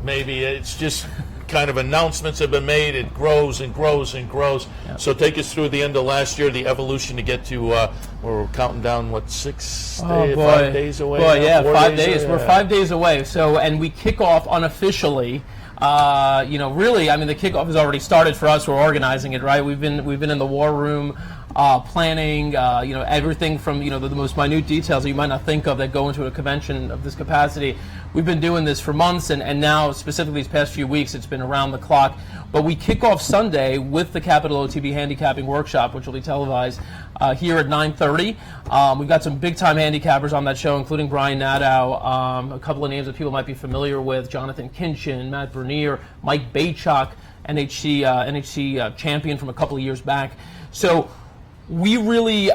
maybe it's just kind of announcements have been made. It grows and grows and grows. Yep. So take us through the end of last year, the evolution to get to we're counting down 5 days away. Boy, yeah, 5 days. We're 5 days away. So, and we kick off unofficially. Really, I mean, the kickoff has already started for us. We're organizing it, right? We've been in the war room. Planning, everything from, the most minute details that you might not think of that go into a convention of this capacity. We've been doing this for months, and now, specifically these past few weeks, it's been around the clock. But we kick off Sunday with the Capital OTB Handicapping Workshop, which will be televised here at 9:30. We've got some big-time handicappers on that show, including Brian Nadeau, a couple of names that people might be familiar with, Jonathan Kinchin, Matt Bernier, Mike Baychuk, NHC champion from a couple of years back. So we really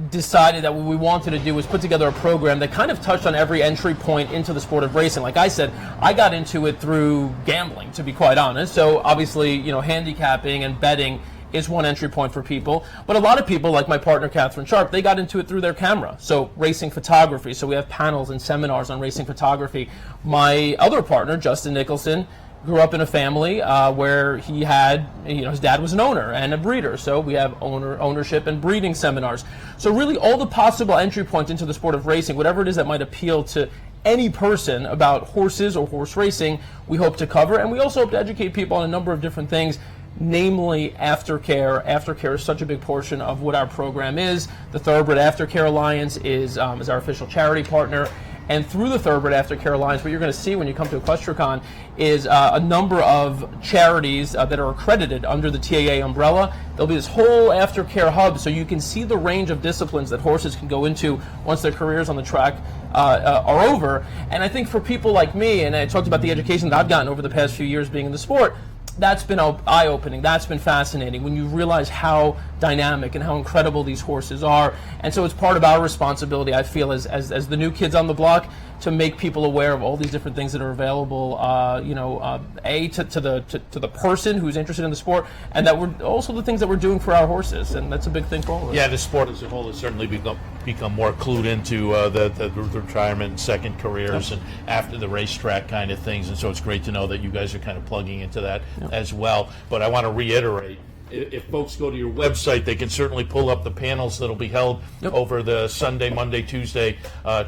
decided that what we wanted to do was put together a program that kind of touched on every entry point into the sport of racing. Like I said, I got into it through gambling, to be quite honest. So obviously, handicapping and betting is one entry point for people. But a lot of people, like my partner, Catherine Sharp, they got into it through their camera. So racing photography. So we have panels and seminars on racing photography. My other partner, Justin Nicholson, grew up in a family where he had, his dad was an owner and a breeder. So we have ownership and breeding seminars. So really all the possible entry points into the sport of racing, whatever it is that might appeal to any person about horses or horse racing, we hope to cover. And we also hope to educate people on a number of different things, namely aftercare. Aftercare is such a big portion of what our program is. The Thoroughbred Aftercare Alliance is our official charity partner. And through the Thoroughbred Aftercare Alliance, what you're going to see when you come to EquestriaCon is a number of charities that are accredited under the TAA umbrella. There'll be this whole aftercare hub, so you can see the range of disciplines that horses can go into once their careers on the track are over. And I think for people like me, and I talked about the education that I've gotten over the past few years being in the sport, that's been eye-opening. That's been fascinating when you realize how dynamic and how incredible these horses are. And so it's part of our responsibility, I feel, as the new kids on the block, to make people aware of all these different things that are available. To the person who's interested in the sport, and that we're also the things that we're doing for our horses, and that's a big thing for all of us. Yeah, the sport as a whole has certainly become more clued into the retirement and second careers and after the racetrack kind of things, and so it's great to know that you guys are kind of plugging into that as well. But I want to reiterate, if folks go to your website, they can certainly pull up the panels that'll be held over the Sunday, Monday, Tuesday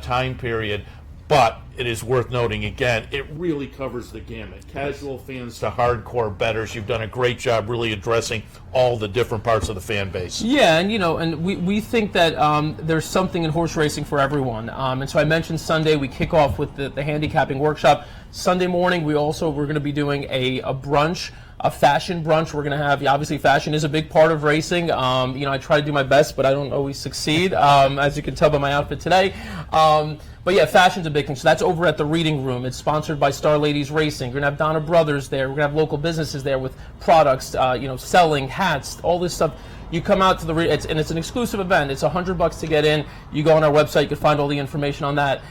time period. But it is worth noting, again, it really covers the gamut. Casual fans to hardcore bettors. You've done a great job really addressing all the different parts of the fan base. Yeah, and we think that there's something in horse racing for everyone. And so I mentioned Sunday, we kick off with the handicapping workshop. Sunday morning, we're going to be doing a brunch, a fashion brunch. We're going to have, obviously fashion is a big part of racing. I try to do my best, but I don't always succeed, as you can tell by my outfit today. But yeah, fashion's a big thing. So that's over at the Reading Room. It's sponsored by Star Ladies Racing. We're going to have Donna Brothers there. We're going to have local businesses there with products, selling hats, all this stuff You come out to it's an exclusive event. It's $100 to get in. You go on our website. You can find all the information on that.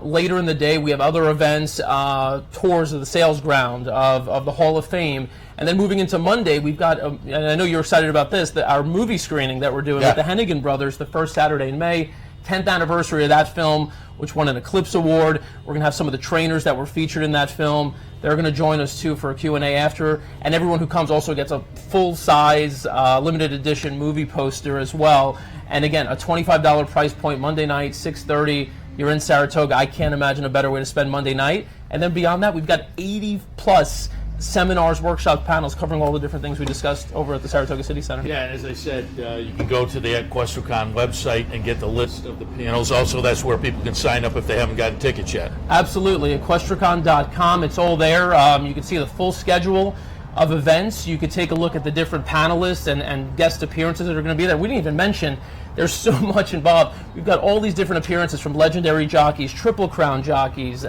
Later in the day, we have other events, tours of the sales ground of the Hall of Fame. And then moving into Monday, we've got, and I know you're excited about this, our movie screening that we're doing with the Hennigan brothers the first Saturday in May. 10th anniversary of that film, which won an Eclipse Award. We're going to have some of the trainers that were featured in that film. They're going to join us, too, for a Q&A after. And everyone who comes also gets a full-size, limited edition movie poster as well. And again, a $25 price point, Monday night, 6:30. You're in Saratoga. I can't imagine a better way to spend Monday night. And then beyond that, we've got 80-plus seminars, workshops, panels covering all the different things we discussed over at the Saratoga City Center. Yeah, and as I said, you can go to the EquestriCon website and get the list of the panels. Also, that's where people can sign up if they haven't gotten tickets yet. Absolutely. EquestriCon.com. It's all there. You can see the full schedule of events. You could take a look at the different panelists and guest appearances that are going to be there. We didn't even mention there's so much involved. We've got all these different appearances from legendary jockeys, Triple Crown jockeys,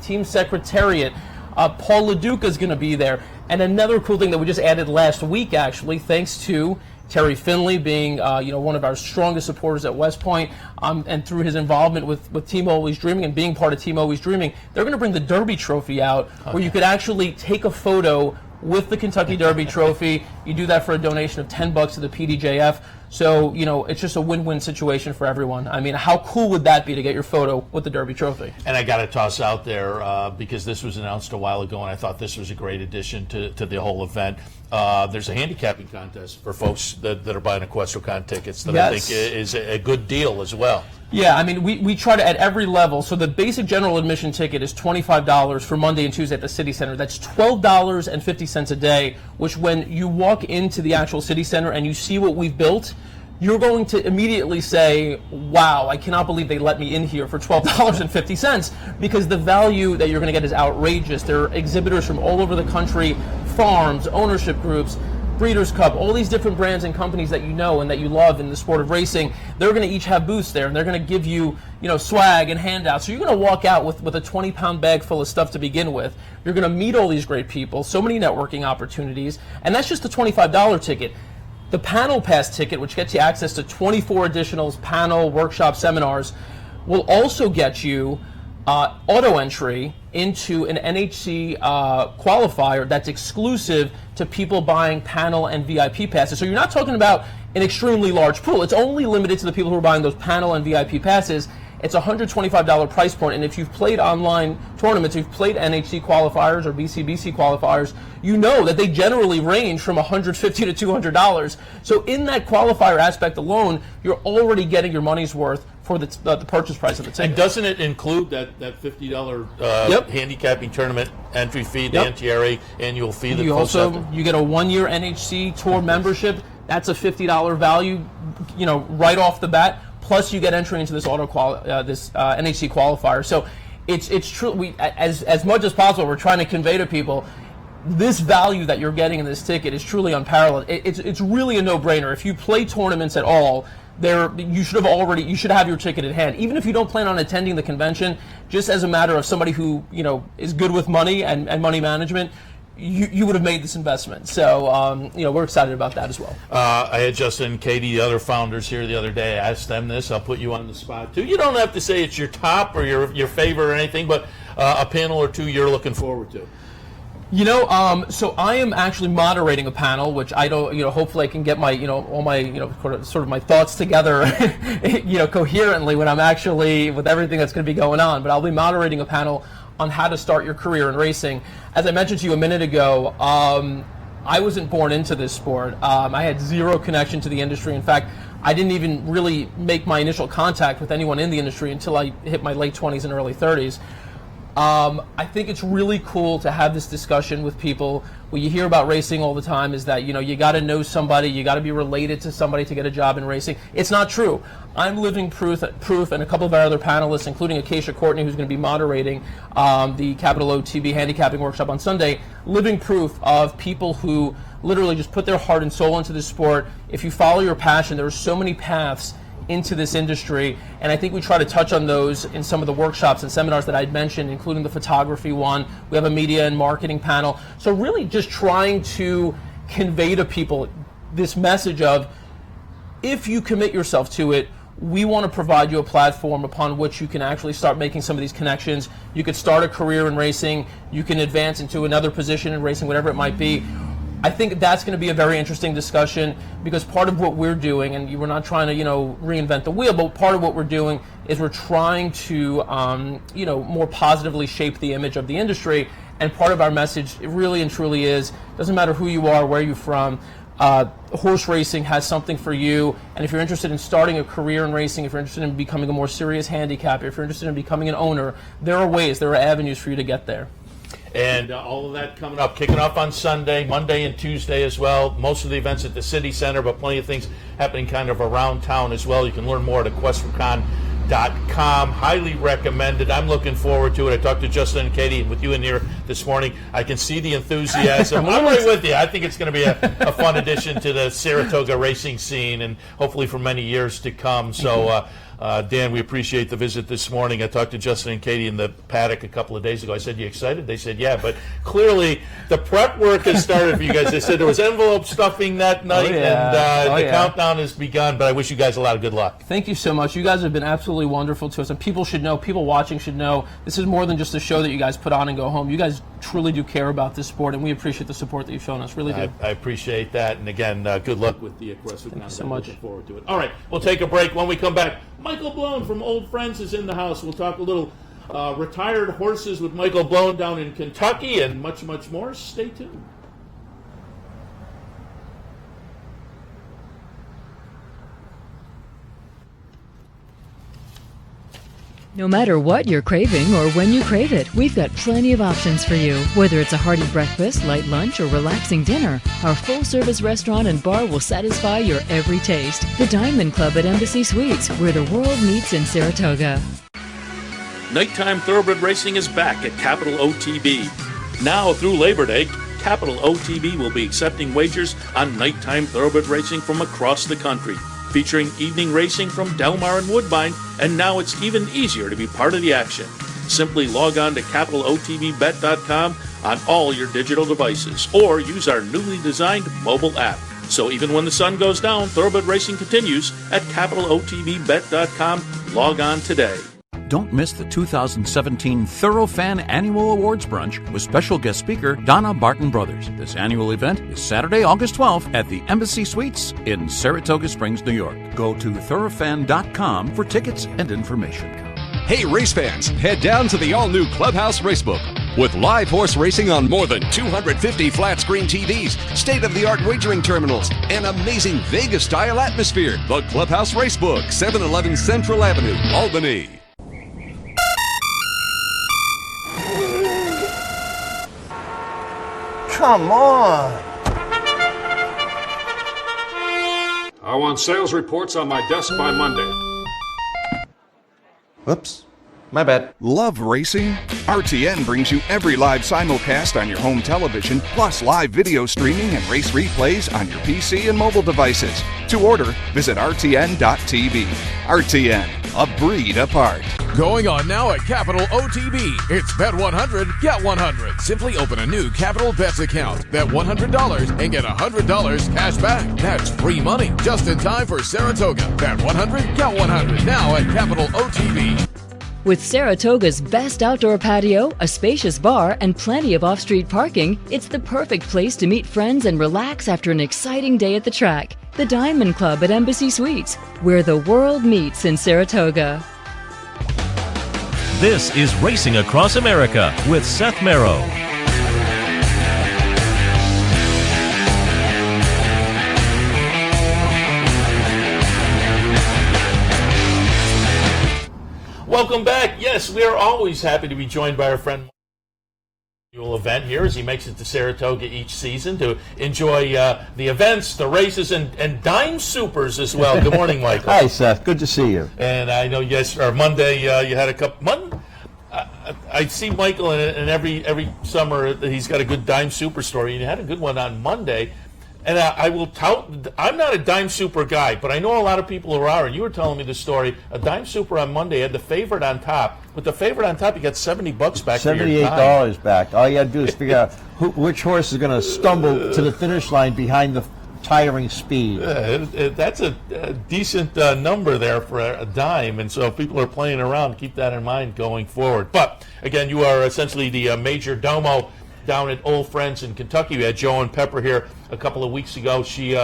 Team Secretariat. Paul LaDuca is going to be there. And another cool thing that we just added last week, actually, thanks to Terry Finley being one of our strongest supporters at West Point, and through his involvement with Team Always Dreaming and being part of Team Always Dreaming, they're going to bring the Derby Trophy out, where you could actually take a photo with the Kentucky Derby Trophy. You do that for a donation of $10 to the PDJF. So, it's just a win-win situation for everyone. I mean, how cool would that be to get your photo with the Derby Trophy? And I got to toss out there, because this was announced a while ago, and I thought this was a great addition to the whole event. There's a handicapping contest for folks that are buying EquestriCon tickets that I think is a good deal as well. Yeah, I mean, we try to, at every level, so the basic general admission ticket is $25 for Monday and Tuesday at the City Center. That's $12.50 a day, which when you walk into the actual City Center and you see what we've built, you're going to immediately say, wow, I cannot believe they let me in here for $12.50, because the value that you're going to get is outrageous. There are exhibitors from all over the country, farms, ownership groups, Breeders' Cup, all these different brands and companies that you know and that you love in the sport of racing. They're going to each have booths there, and they're going to give you, swag and handouts. So you're going to walk out with a 20-pound bag full of stuff to begin with. You're going to meet all these great people, so many networking opportunities, and that's just the $25 ticket. The panel pass ticket, which gets you access to 24 additional panel, workshop, seminars, will also get you auto entry into an NHC qualifier that's exclusive to people buying panel and VIP passes. So you're not talking about an extremely large pool. It's only limited to the people who are buying those panel and VIP passes. It's a $125 price point, and if you've played online tournaments, if you've played NHC qualifiers or BCBC qualifiers, you know that they generally range from $150 to $200. So in that qualifier aspect alone, you're already getting your money's worth for the purchase price of the ticket. And doesn't it include that $50 handicapping tournament entry fee, the NTRA annual fee? That You get a 1-year NHC tour membership. That's a $50 value, right off the bat. Plus, you get entry into this NHC qualifier. So, it's true. We, as much as possible, we're trying to convey to people this value that you're getting in this ticket is truly unparalleled. It's really a no-brainer. If you play tournaments at all, you should have your ticket at hand. Even if you don't plan on attending the convention, just as a matter of somebody who is good with money and money management, you would have made this investment. So, we're excited about that as well. I had Justin and Katie, the other founders, here the other day. I asked them this. I'll put you on the spot, too. You don't have to say it's your top or your favorite or anything, but a panel or two you're looking forward to. So I am actually moderating a panel, which I don't, hopefully I can get my, all my, sort of my thoughts together, coherently when I'm actually with everything that's going to be going on. But I'll be moderating a panel on how to start your career in racing. As I mentioned to you a minute ago, I wasn't born into this sport. I had zero connection to the industry. In fact, I didn't even really make my initial contact with anyone in the industry until I hit my late 20s and early 30s. I think it's really cool to have this discussion with people. What you hear about racing all the time is that, you got to know somebody, you got to be related to somebody to get a job in racing. It's not true. I'm living proof, and a couple of our other panelists, including Acacia Courtney, who's going to be moderating the Capital OTB handicapping workshop on Sunday, living proof of people who literally just put their heart and soul into this sport. If you follow your passion, there are so many paths into this industry, and I think we try to touch on those in some of the workshops and seminars that I'd mentioned, including the photography one. We have a media and marketing panel. So really just trying to convey to people, this message of, if you commit yourself to it, we want to provide you a platform upon which you can actually start making some of these connections. You could start a career in racing, you can advance into another position in racing, whatever it might be. I think that's going to be a very interesting discussion, because part of what we're doing, and we're not trying to, reinvent the wheel, but part of what we're doing is we're trying to, more positively shape the image of the industry. And part of our message, it really and truly is, doesn't matter who you are, where you're from, horse racing has something for you. And if you're interested in starting a career in racing, if you're interested in becoming a more serious handicapper, if you're interested in becoming an owner, there are ways, there are avenues for you to get there. And all of that coming up, kicking off on Sunday, Monday and Tuesday as well. Most of the events at the City Center, but plenty of things happening kind of around town as well. You can learn more at EquestriaCon.com. Highly recommended. I'm looking forward to it. I talked to Justin and Katie with you in here this morning. I can see the enthusiasm. I'm right with you. I think it's going to be a fun addition to the Saratoga racing scene, and hopefully for many years to come. So, Dan, we appreciate the visit this morning. I talked to Justin and Katie in the paddock a couple of days ago. I said, "You excited?" They said, "Yeah," but clearly the prep work has started for you guys. They said there was envelope stuffing that night, and the countdown has begun, but I wish you guys a lot of good luck. Thank you so much. You guys have been absolutely wonderful to us, and people should know, people watching should know, this is more than just a show that you guys put on and go home. You guys truly do care about this sport, and we appreciate the support that you've shown us. Really do. I appreciate that, and again, good luck with the EquestriaCon. Thank you so much. Looking forward to it. All right, we'll take a break. When we come back, Michael Blown from Old Friends is in the house. We'll talk a little retired horses with Michael Blown down in Kentucky and much, much more. Stay tuned. No matter what you're craving or when you crave it, we've got plenty of options for you. Whether it's a hearty breakfast, light lunch, or relaxing dinner, our full-service restaurant and bar will satisfy your every taste. The Diamond Club at Embassy Suites, where the world meets in Saratoga. Nighttime thoroughbred racing is back at Capital OTB. Now through Labor Day, Capital OTB will be accepting wagers on nighttime thoroughbred racing from across the country, featuring evening racing from Delmar and Woodbine, and now it's even easier to be part of the action. Simply log on to CapitalOTBBet.com on all your digital devices, or use our newly designed mobile app. So even when the sun goes down, thoroughbred racing continues at CapitalOTBBet.com. Log on today. Don't miss the 2017 Thoroughfan Annual Awards Brunch with special guest speaker Donna Barton Brothers. This annual event is Saturday, August 12th at the Embassy Suites in Saratoga Springs, New York. Go to thoroughfan.com for tickets and information. Hey, race fans, head down to the all-new Clubhouse Racebook. With live horse racing on more than 250 flat-screen TVs, state-of-the-art wagering terminals, and amazing Vegas-style atmosphere. The Clubhouse Racebook, 711 Central Avenue, Albany. Come on! I want sales reports on my desk by Monday. Whoops. My bad. Love racing? RTN brings you every live simulcast on your home television, plus live video streaming and race replays on your PC and mobile devices. To order, visit RTN.tv. RTN, a breed apart. Going on now at Capital OTB. It's Bet 100, get 100. Simply open a new Capital Bets account. Bet $100 and get $100 cash back. That's free money just in time for Saratoga. Bet 100, get 100. Now at Capital OTB. With Saratoga's best outdoor patio, a spacious bar, and plenty of off-street parking, it's the perfect place to meet friends and relax after an exciting day at the track. The Diamond Club at Embassy Suites, where the world meets in Saratoga. This is Racing Across America with Seth Merrow. Welcome back. Yes, we are always happy to be joined by our friend annual event here as he makes it to Saratoga each season to enjoy the events, the races, and dime supers as well. Good morning, Michael. Hi, Seth. Good to see you. And I know Monday you had a couple. I see Michael and every summer he's got a good dime super story, and you had a good one on Monday. And I will tout, I'm not a dime super guy, but I know a lot of people who are, and you were telling me the story, a dime super on Monday had the favorite on top. With the favorite on top, you got $70 back for your time. $78 back. All you got to do is figure out which horse is going to stumble to the finish line behind the tiring speed. That's a decent number there for a dime, and so if people are playing around, keep that in mind going forward. But again, you are essentially the major domo down at Old Friends in Kentucky. We had Joanne Pepper here a couple of weeks ago. She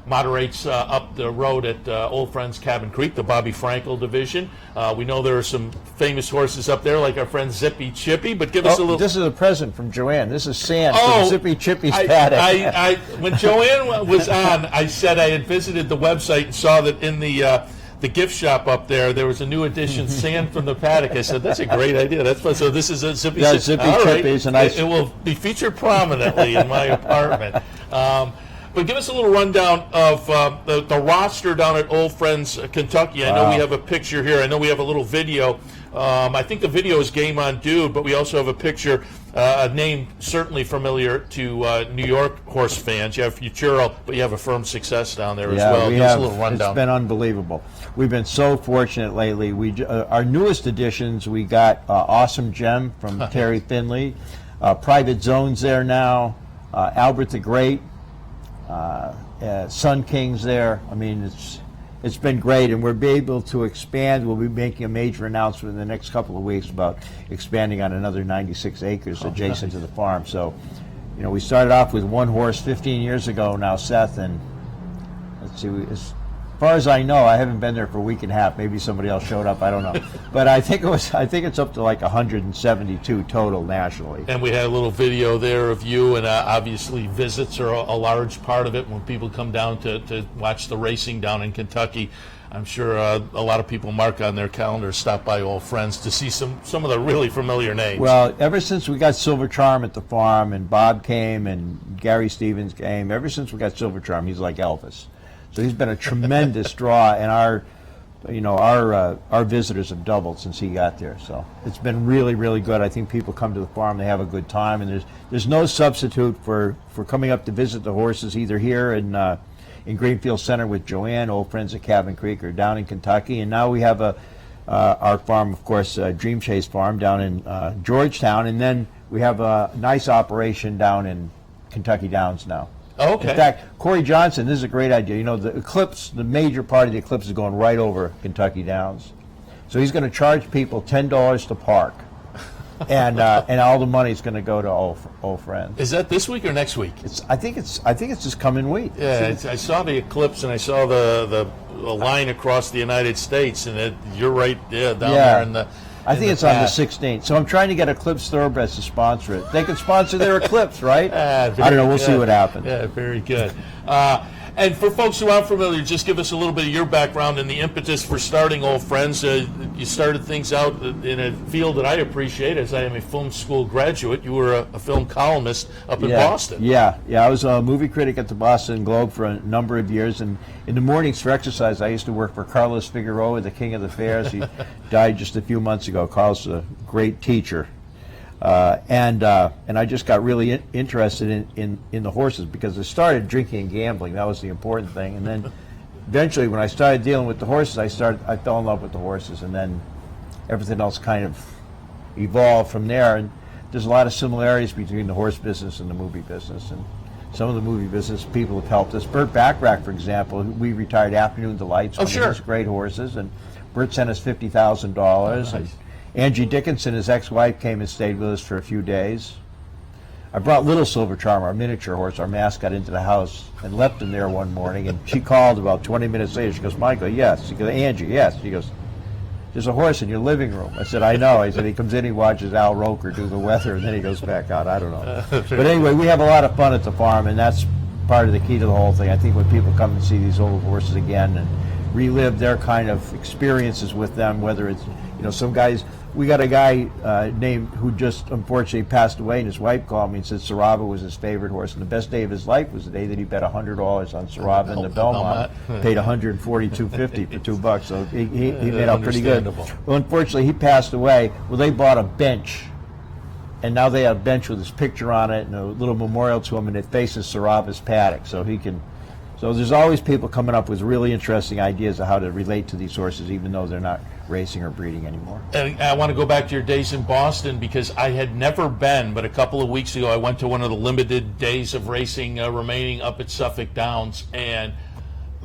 moderates up the road at Old Friends Cabin Creek, the Bobby Frankel division. We know there are some famous horses up there, like our friend Zippy Chippy, but give us a little... This is a present from Joanne. This is sand from Zippy Chippy's paddock. When Joanne was on, I said I had visited the website and saw that in the gift shop up there was a new edition, Sand from the Paddock. I said, that's a great idea. That's fun. So this is a Zippy Chippy. Zippy Chippy's a nice... It will be featured prominently in my apartment. But give us a little rundown of the roster down at Old Friends, Kentucky. I know we have a picture here. I know we have a little video. I think the video is Game On Dude, but we also have a picture, a name certainly familiar to New York horse fans. You have Futuro, but you have a Firm Success down there as well. Give us a little rundown. It's been unbelievable. We've been so fortunate lately. Our newest additions, we got Awesome Gem from Terry Finley, Private Zones there now, Albert the Great, Sun King's there. I mean, it's been great, and we'll be able to expand. We'll be making a major announcement in the next couple of weeks about expanding on another 96 acres adjacent to the farm. So, we started off with one horse 15 years ago now, Seth, and let's see, as far as I know, I haven't been there for a week and a half. Maybe somebody else showed up. I don't know, but I think it's up to like 172 total nationally. And we had a little video there of you, and obviously visits are a large part of it when people come down to watch the racing down in Kentucky. I'm sure a lot of people mark on their calendars, stop by Old Friends to see some of the really familiar names. Well, ever since we got Silver Charm at the farm, and Bob came, and Gary Stevens came, ever since we got Silver Charm, he's like Elvis. So he's been a tremendous draw, and our visitors have doubled since he got there. So it's been really, really good. I think people come to the farm, they have a good time, and there's no substitute for coming up to visit the horses, either here in Greenfield Center with Joanne, Old Friends at Cabin Creek, or down in Kentucky. And now we have our farm, of course, Dream Chase Farm down in Georgetown, and then we have a nice operation down in Kentucky Downs now. Oh, okay. In fact, Corey Johnson, this is a great idea. The Eclipse, the major part of the Eclipse is going right over Kentucky Downs. So he's going to charge people $10 to park. And all the money is going to go to Old Friends. Is that this week or next week? I think it's this coming week. Yeah, I saw the Eclipse, and I saw the line across the United States, and you're right down there in the... I think it's on the 16th. So I'm trying to get Eclipse Thoroughbreds to sponsor it. They can sponsor their Eclipse, right? I don't know. We'll see what happens. Yeah, very good. And for folks who aren't familiar, just give us a little bit of your background and the impetus for starting Old Friends. You started things out in a field that I appreciate, as I am a film school graduate. You were a film columnist up in Boston. Yeah. I was a movie critic at the Boston Globe for a number of years, and in the mornings for exercise, I used to work for Carlos Figueroa, the king of the fairs. He died just a few months ago. Carlos is a great teacher. And I just got really interested in the horses, because I started drinking and gambling. That was the important thing. And then eventually, when I started dealing with the horses, I fell in love with the horses, and then everything else kind of evolved from there. And there's a lot of similarities between the horse business and the movie business. And some of the movie business people have helped us. Burt Bacharach, for example, we retired Afternoon Delights. Oh, sure. Those great horses. And Burt sent us $50,000. Nice. And Angie Dickinson, his ex-wife, came and stayed with us for a few days. I brought Little Silver Charm, our miniature horse, our mascot, into the house and left him there one morning. And she called about 20 minutes later. She goes, "Michael, yes." She goes, "Angie, yes." She goes, "There's a horse in your living room." I said, "I know." I said, "He comes in, he watches Al Roker do the weather, and then he goes back out." I don't know. But anyway, we have a lot of fun at the farm, and that's part of the key to the whole thing. I think when people come and see these old horses again and relive their kind of experiences with them, whether it's, some guys... We got a guy named who just unfortunately passed away, and his wife called me and said Sarava was his favorite horse, and the best day of his life was the day that he bet $100 on Sarava in the Belmont. Paid $142.50 for $2, so he made out pretty good. Well, unfortunately, he passed away. Well, they bought a bench, and now they have a bench with his picture on it and a little memorial to him, and it faces Sarava's paddock, so So there's always people coming up with really interesting ideas of how to relate to these horses, even though they're not racing or breeding anymore. And I want to go back to your days in Boston, because I had never been, but a couple of weeks ago I went to one of the limited days of racing remaining up at Suffolk Downs, and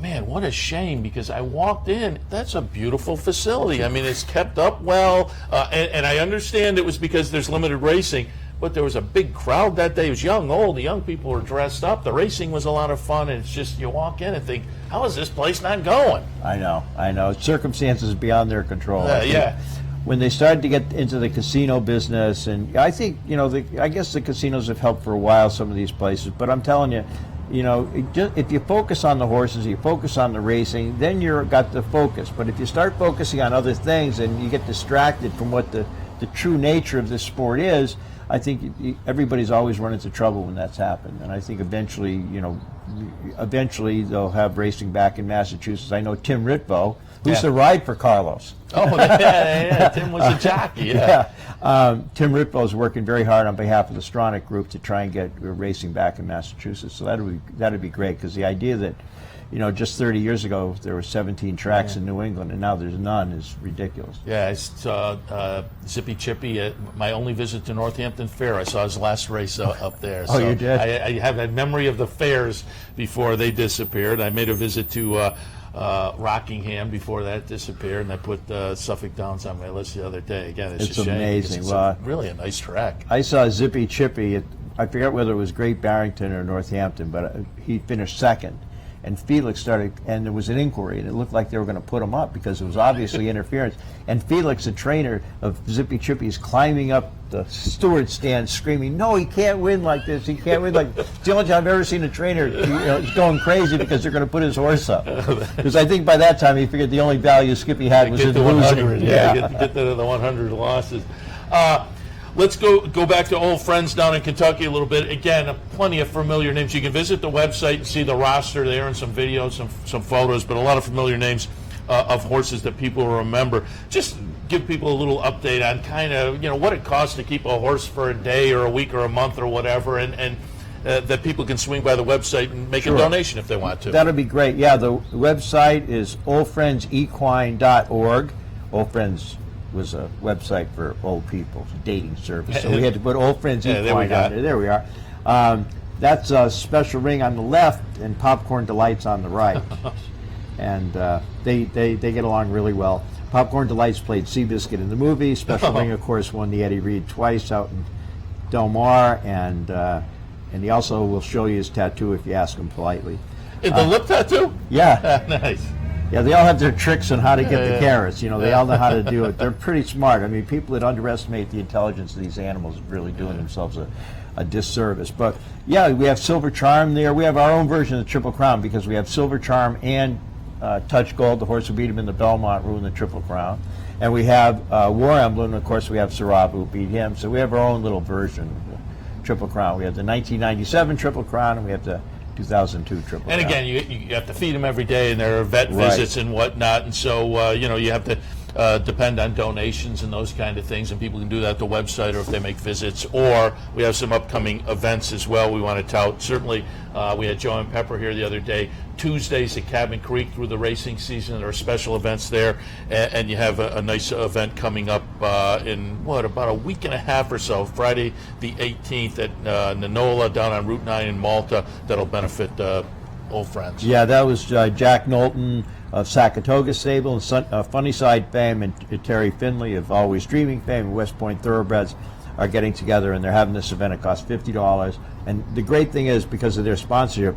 man, what a shame, because I walked in. That's a beautiful facility. I mean, it's kept up well, and I understand it was because there's limited racing, but there was a big crowd that day. It was young, old. The young people were dressed up. The racing was a lot of fun, and it's just, you walk in and think, how is this place not going? I know. Circumstances beyond their control. Yeah. When they started to get into the casino business, and I think, I guess the casinos have helped for a while, some of these places, but I'm telling you, if you focus on the horses, you focus on the racing, then you've got the focus. But if you start focusing on other things and you get distracted from what the true nature of this sport is, I think everybody's always run into trouble when that's happened. And I think eventually they'll have racing back in Massachusetts. I know Tim Ritvo, who used to ride for Carlos. Oh, yeah. Tim was a jockey. Yeah. Tim Ritvo is working very hard on behalf of the Stronach Group to try and get racing back in Massachusetts. So that'd be great, because the idea that just 30 years ago there were 17 tracks in New England and now there's none is ridiculous. Yeah, I saw Zippy Chippy at my only visit to Northampton Fair. I saw his last race up there. Oh, you did? I have that memory of the fairs before they disappeared. I made a visit to Rockingham before that disappeared, and I put Suffolk Downs on my list the other day. Again, it's a shame. Amazing. It's really a nice track. I saw Zippy Chippy I forget whether it was Great Barrington or Northampton, but he finished second. And Felix started, and there was an inquiry, and it looked like they were going to put him up because it was obviously interference. And Felix, the trainer of Zippy Chippy, is climbing up the steward stand screaming, "No, he can't win like this. He can't win like this." It's the only time I've ever seen a trainer going crazy because they're going to put his horse up. Because I think by that time he figured the only value Skippy had was in the 100. Get to the 100 losses. Let's go back to old friends down in Kentucky a little bit. Again, plenty of familiar names. You can visit the website and see the roster there and some videos, some photos, but a lot of familiar names of horses that people will remember. Just give people a little update on kind of what it costs to keep a horse for a day or a week or a month or whatever, and that people can swing by the website and make a donation if they want to. That'd be great. Yeah, the website is oldfriendsequine.org. Old Friends was a website for old people, dating service. So we had to put Old Friends Equine on there. There we are. That's a special ring on the left and Popcorn Delights on the right. And they get along really well. Popcorn Delights played Seabiscuit in the movie. Special Ring, of course, won the Eddie Reed twice out in Del Mar. And he also will show you his tattoo if you ask him politely. The lip tattoo? Yeah. Nice. Yeah, they all have their tricks on how to get the carrots. They all know how to do it. They're pretty smart. I mean, people that underestimate the intelligence of these animals are really doing themselves a disservice. But yeah, we have Silver Charm there. We have our own version of the Triple Crown because we have Silver Charm and Touch Gold, the horse who beat him in the Belmont, who in the Triple Crown. And we have War Emblem, and of course we have Sarab, who beat him. So we have our own little version of the Triple Crown. We have the 1997 Triple Crown, and we have the 2002 Triple Crown. And again, you have to feed them every day, and there are vet visits and whatnot, and so you have to depend on donations and those kind of things, and people can do that at the website or if they make visits, or we have some upcoming events as well we want to tout. Certainly, we had Joe and Pepper here the other day. Tuesdays at Cabin Creek through the racing season. There are special events there, and you have a nice event coming up in about a week and a half or so, Friday the 18th at Nanola down on Route 9 in Malta. That'll benefit old friends. Yeah, that was Jack Knowlton of Saratoga Stable and Funny Side fame, and Terry Finley of Always Dreaming fame and West Point Thoroughbreds are getting together, and they're having this event. It costs $50. And the great thing is, because of their sponsorship,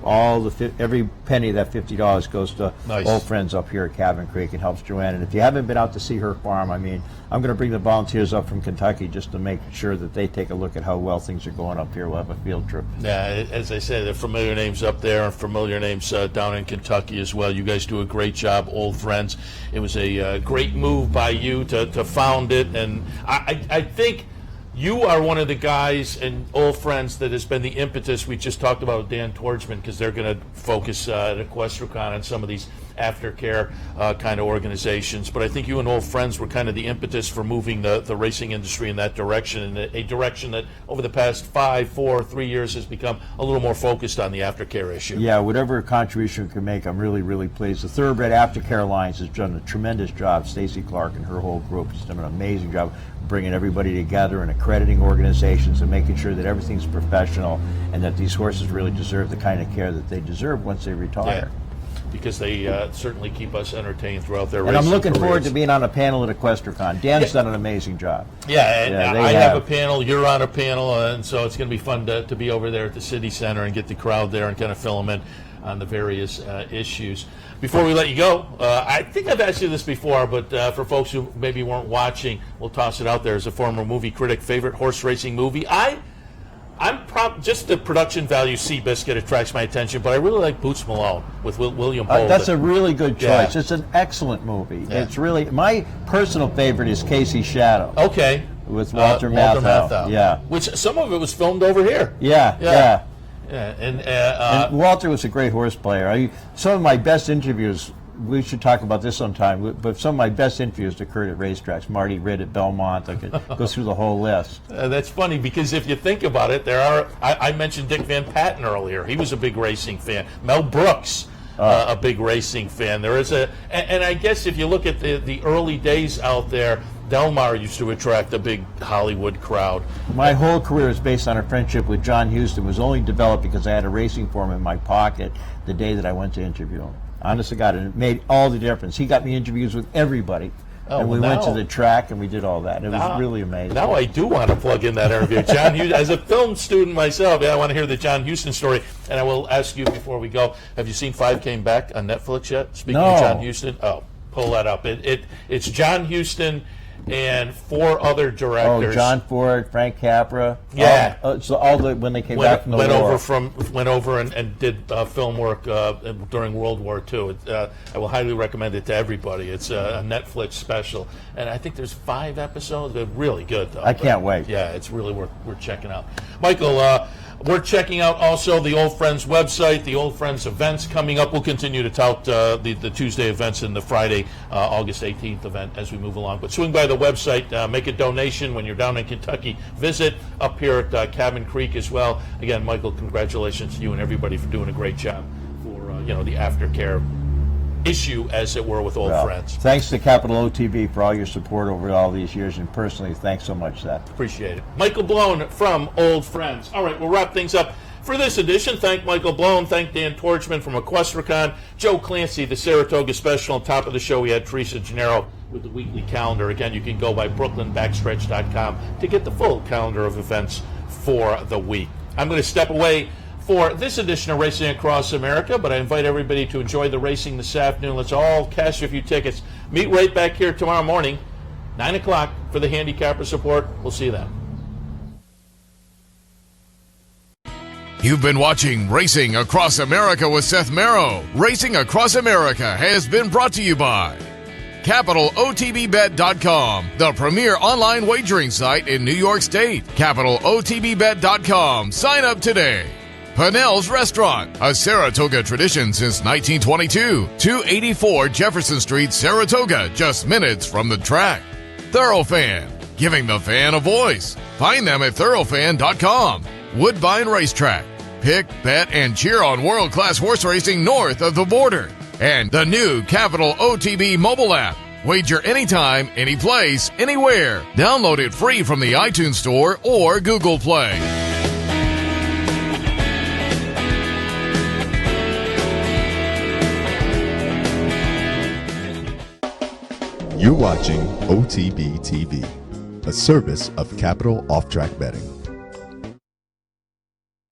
every penny of that $50 goes to old friends up here at Cabin Creek and helps Joanne. And if you haven't been out to see her farm, I mean, I'm going to bring the volunteers up from Kentucky just to make sure that they take a look at how well things are going up here. We'll have a field trip. Yeah, as I said, there are familiar names up there and familiar names down in Kentucky as well. You guys do a great job, old friends. It was a great move by you to found it, and I think you are one of the guys and old friends that has been the impetus. We just talked about Dan Torchman because they're going to focus at EquestriaCon on some of these aftercare kind of organizations. But I think you and Old Friends were kind of the impetus for moving the racing industry in that direction, and a direction that over the past 3 years has become a little more focused on the aftercare issue. Yeah, whatever contribution we can make, I'm really, really pleased. The Thoroughbred Aftercare Alliance has done a tremendous job. Stacey Clark and her whole group has done an amazing job bringing everybody together and accrediting organizations and making sure that everything's professional and that these horses really deserve the kind of care that they deserve once they retire. Yeah, because they certainly keep us entertained throughout their racing And I'm looking careers. forward to being on a panel at EquestriCon. Dan's done an amazing job. Yeah, and I have a panel, you're on a panel, and so it's going to be fun to be over there at the City Center and get the crowd there and kind of fill them in on the various issues. Before we let you go, I think I've asked you this before, but for folks who maybe weren't watching, we'll toss it out there as a former movie critic. Favorite horse racing movie? Just the production value, Seabiscuit attracts my attention, but I really like Boots Malone with William Holden. That's a really good choice. Yeah. It's an excellent movie. Yeah. It's really, my personal favorite is Casey's Shadow. Okay. With Walter Matthau. Yeah. Which some of it was filmed over here. Yeah. Yeah, and Walter was a great horse player. Some of my best interviews, we should talk about this sometime, but some of my best interviews occurred at racetracks. Marty Ritt at Belmont. I could go through the whole list. That's funny because if you think about it, I mentioned Dick Van Patten earlier. He was a big racing fan. Mel Brooks, a big racing fan. There is and I guess if you look at the early days out there, Del Mar used to attract a big Hollywood crowd. My whole career is based on a friendship with John Huston. It was only developed because I had a racing form in my pocket the day that I went to interview him. Honest to God, and it made all the difference. He got me interviews with everybody. And we went to the track and we did all that. It was really amazing. Now I do want to plug in that interview. John Huston, as a film student myself, I want to hear the John Huston story. And I will ask you before we go, have you seen 5 Came Back on Netflix yet? Speaking of John Huston, pull that up. It's John Huston and 4 other directors. Oh, John Ford, Frank Capra. Yeah. When they came back from the war. Went over and did film work during World War II. I will highly recommend it to everybody. It's a Netflix special, and I think there's 5 episodes. They're really good, though. I can't wait. Yeah, it's really worth checking out. Michael, we're checking out also the Old Friends website, the Old Friends events coming up. We'll continue to tout the Tuesday events and the Friday, August 18th event as we move along. But swing by the website, make a donation when you're down in Kentucky. Visit up here at Cabin Creek as well. Again, Michael, congratulations to you and everybody for doing a great job for the aftercare issue, as it were, with Old Friends. Thanks to Capital OTB for all your support over all these years, and personally, thanks so much, Seth. Appreciate it. Michael Blown from Old Friends. All right, we'll wrap things up for this edition. Thank Michael Blown. Thank Dan Torchman from EquestriCon. Joe Clancy, the Saratoga Special. On top of the show, we had Teresa Gennaro with the weekly calendar. Again, you can go by brooklynbackstretch.com to get the full calendar of events for the week. I'm going to step away for this edition of Racing Across America, but I invite everybody to enjoy the racing this afternoon. Let's all cash a few tickets. Meet right back here tomorrow morning, 9 o'clock, for the handicapper support. We'll see you then. You've been watching Racing Across America with Seth Merrow. Racing Across America has been brought to you by CapitalOTBBet.com, the premier online wagering site in New York State. CapitalOTBBet.com. Sign up today. Pinnell's Restaurant, a Saratoga tradition since 1922. 284 Jefferson Street, Saratoga, just minutes from the track. Thoroughfan, giving the fan a voice. Find them at thoroughfan.com. Woodbine Racetrack, pick, bet, and cheer on world-class horse racing north of the border. And the new Capital OTB mobile app. Wager anytime, any place, anywhere. Download it free from the iTunes Store or Google Play. You're watching OTB TV, a service of Capital Off Track Betting.